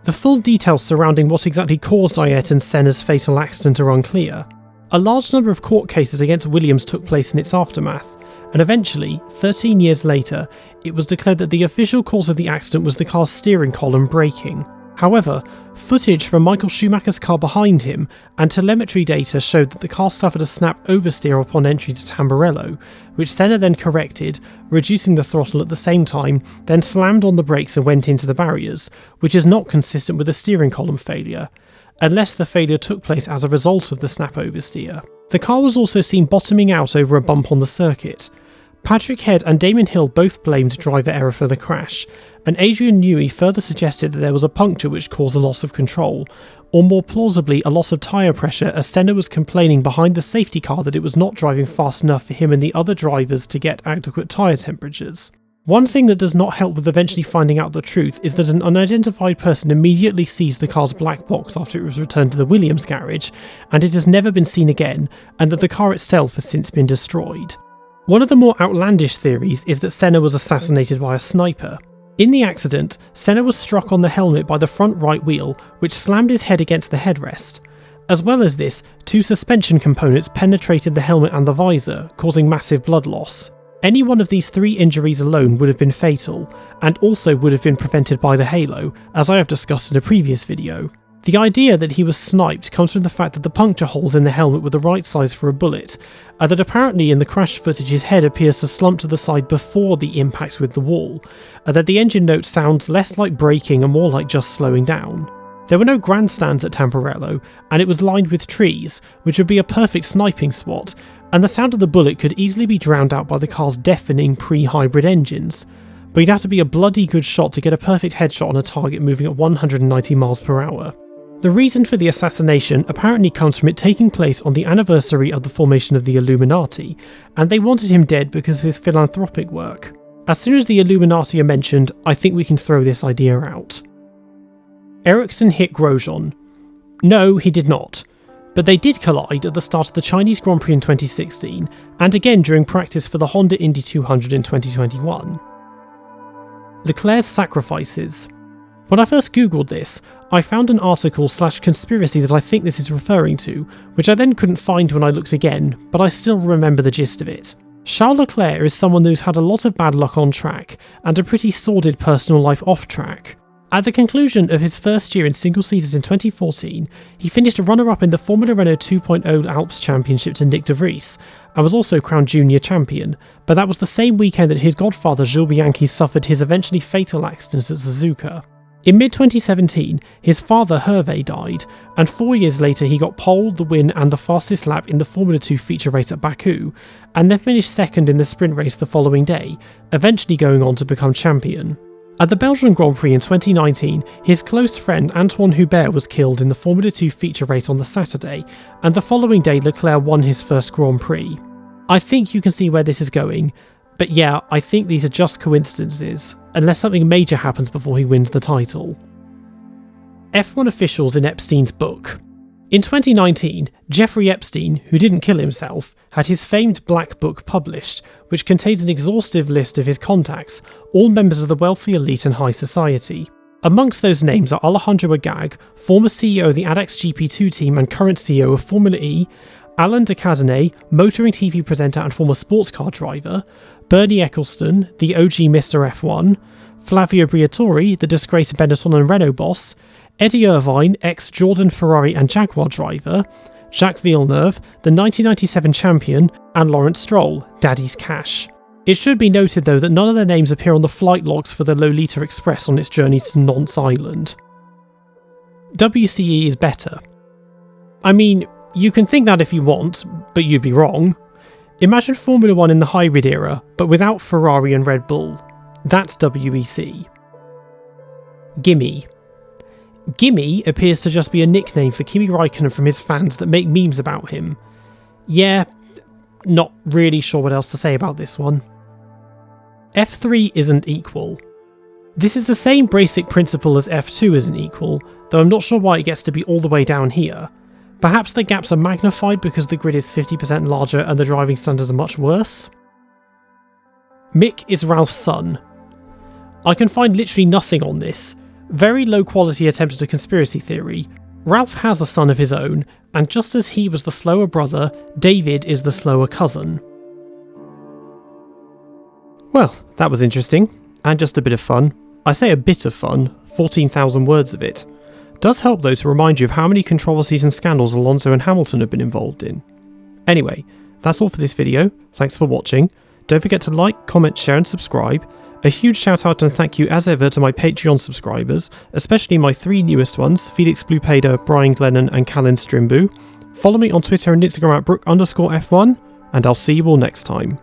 The full details surrounding what exactly caused Ayrton Senna's fatal accident are unclear. A large number of court cases against Williams took place in its aftermath, and eventually, 13 years later, it was declared that the official cause of the accident was the car's steering column breaking. However, footage from Michael Schumacher's car behind him and telemetry data showed that the car suffered a snap oversteer upon entry to Tamburello, which Senna then corrected, reducing the throttle at the same time, then slammed on the brakes and went into the barriers, which is not consistent with a steering column failure, unless the failure took place as a result of the snap oversteer. The car was also seen bottoming out over a bump on the circuit. Patrick Head and Damon Hill both blamed driver error for the crash, and Adrian Newey further suggested that there was a puncture which caused the loss of control, or more plausibly a loss of tyre pressure as Senna was complaining behind the safety car that it was not driving fast enough for him and the other drivers to get adequate tyre temperatures. One thing that does not help with eventually finding out the truth is that an unidentified person immediately seized the car's black box after it was returned to the Williams garage, and it has never been seen again, and that the car itself has since been destroyed. One of the more outlandish theories is that Senna was assassinated by a sniper. In the accident, Senna was struck on the helmet by the front right wheel, which slammed his head against the headrest. As well as this, 2 suspension components penetrated the helmet and the visor, causing massive blood loss. Any one of these 3 injuries alone would have been fatal, and also would have been prevented by the halo, as I have discussed in a previous video. The idea that he was sniped comes from the fact that the puncture holes in the helmet were the right size for a bullet, and that apparently in the crash footage his head appears to slump to the side before the impact with the wall, and that the engine note sounds less like braking and more like just slowing down. There were no grandstands at Tamburello, and it was lined with trees, which would be a perfect sniping spot, and the sound of the bullet could easily be drowned out by the car's deafening pre-hybrid engines. But you'd have to be a bloody good shot to get a perfect headshot on a target moving at 190 miles per hour. The reason for the assassination apparently comes from it taking place on the anniversary of the formation of the Illuminati, and they wanted him dead because of his philanthropic work. As soon as the Illuminati are mentioned, I think we can throw this idea out. Ericsson hit Grosjean. No, he did not. But they did collide at the start of the Chinese Grand Prix in 2016, and again during practice for the Honda Indy 200 in 2021. Leclerc's sacrifices. When I first googled this, I found an article/conspiracy that I think this is referring to, which I then couldn't find when I looked again, but I still remember the gist of it. Charles Leclerc is someone who's had a lot of bad luck on track, and a pretty sordid personal life off track. At the conclusion of his first year in single-seaters in 2014, he finished runner-up in the Formula Renault 2.0 Alps Championship to Nick de Vries, and was also crowned junior champion, but that was the same weekend that his godfather Jules Bianchi suffered his eventually fatal accident at Suzuka. In mid-2017, his father Hervé died, and 4 years later he got pole, the win and the fastest lap in the Formula 2 feature race at Baku, and then finished second in the sprint race the following day, eventually going on to become champion. At the Belgian Grand Prix in 2019, his close friend Antoine Hubert was killed in the Formula 2 feature race on the Saturday, and the following day Leclerc won his first Grand Prix. I think you can see where this is going, but yeah, I think these are just coincidences, unless something major happens before he wins the title. F1 officials in Epstein's book. In 2019, Jeffrey Epstein, who didn't kill himself, had his famed Black Book published, which contains an exhaustive list of his contacts, all members of the wealthy elite and high society. Amongst those names are Alejandro Agag, former CEO of the ADAX GP2 team and current CEO of Formula E, Alan de Cadenet, motoring TV presenter and former sports car driver, Bernie Eccleston, the OG Mr. F1, Flavio Briatore, the disgraced Benetton and Renault boss, Eddie Irvine, ex-Jordan Ferrari and Jaguar driver, Jacques Villeneuve, the 1997 champion, and Lawrence Stroll, Daddy's Cash. It should be noted though that none of their names appear on the flight logs for the Lolita Express on its journeys to Nonce Island. WCE is better. I mean, you can think that if you want, but you'd be wrong. Imagine Formula 1 in the hybrid era, but without Ferrari and Red Bull. That's WEC. Gimme. Gimme appears to just be a nickname for Kimi Räikkönen from his fans that make memes about him. Yeah, not really sure what else to say about this one. F3 isn't equal. This is the same basic principle as F2 isn't equal, though I'm not sure why it gets to be all the way down here. Perhaps the gaps are magnified because the grid is 50% larger and the driving standards are much worse? Mick is Ralph's son. I can find literally nothing on this. Very low quality attempt at a conspiracy theory. Ralph has a son of his own, and just as he was the slower brother, David is the slower cousin. Well, that was interesting, and just a bit of fun. I say a bit of fun, 14,000 words of it. Does help though to remind you of how many controversies and scandals Alonso and Hamilton have been involved in. Anyway, that's all for this video. Thanks for watching. Don't forget to like, comment, share and subscribe. A huge shout out and thank you as ever to my Patreon subscribers, especially my 3 newest ones, Felix Blupeda, Brian Glennon and Callan Strimbu. Follow me on Twitter and Instagram at Brook_F1, and I'll see you all next time.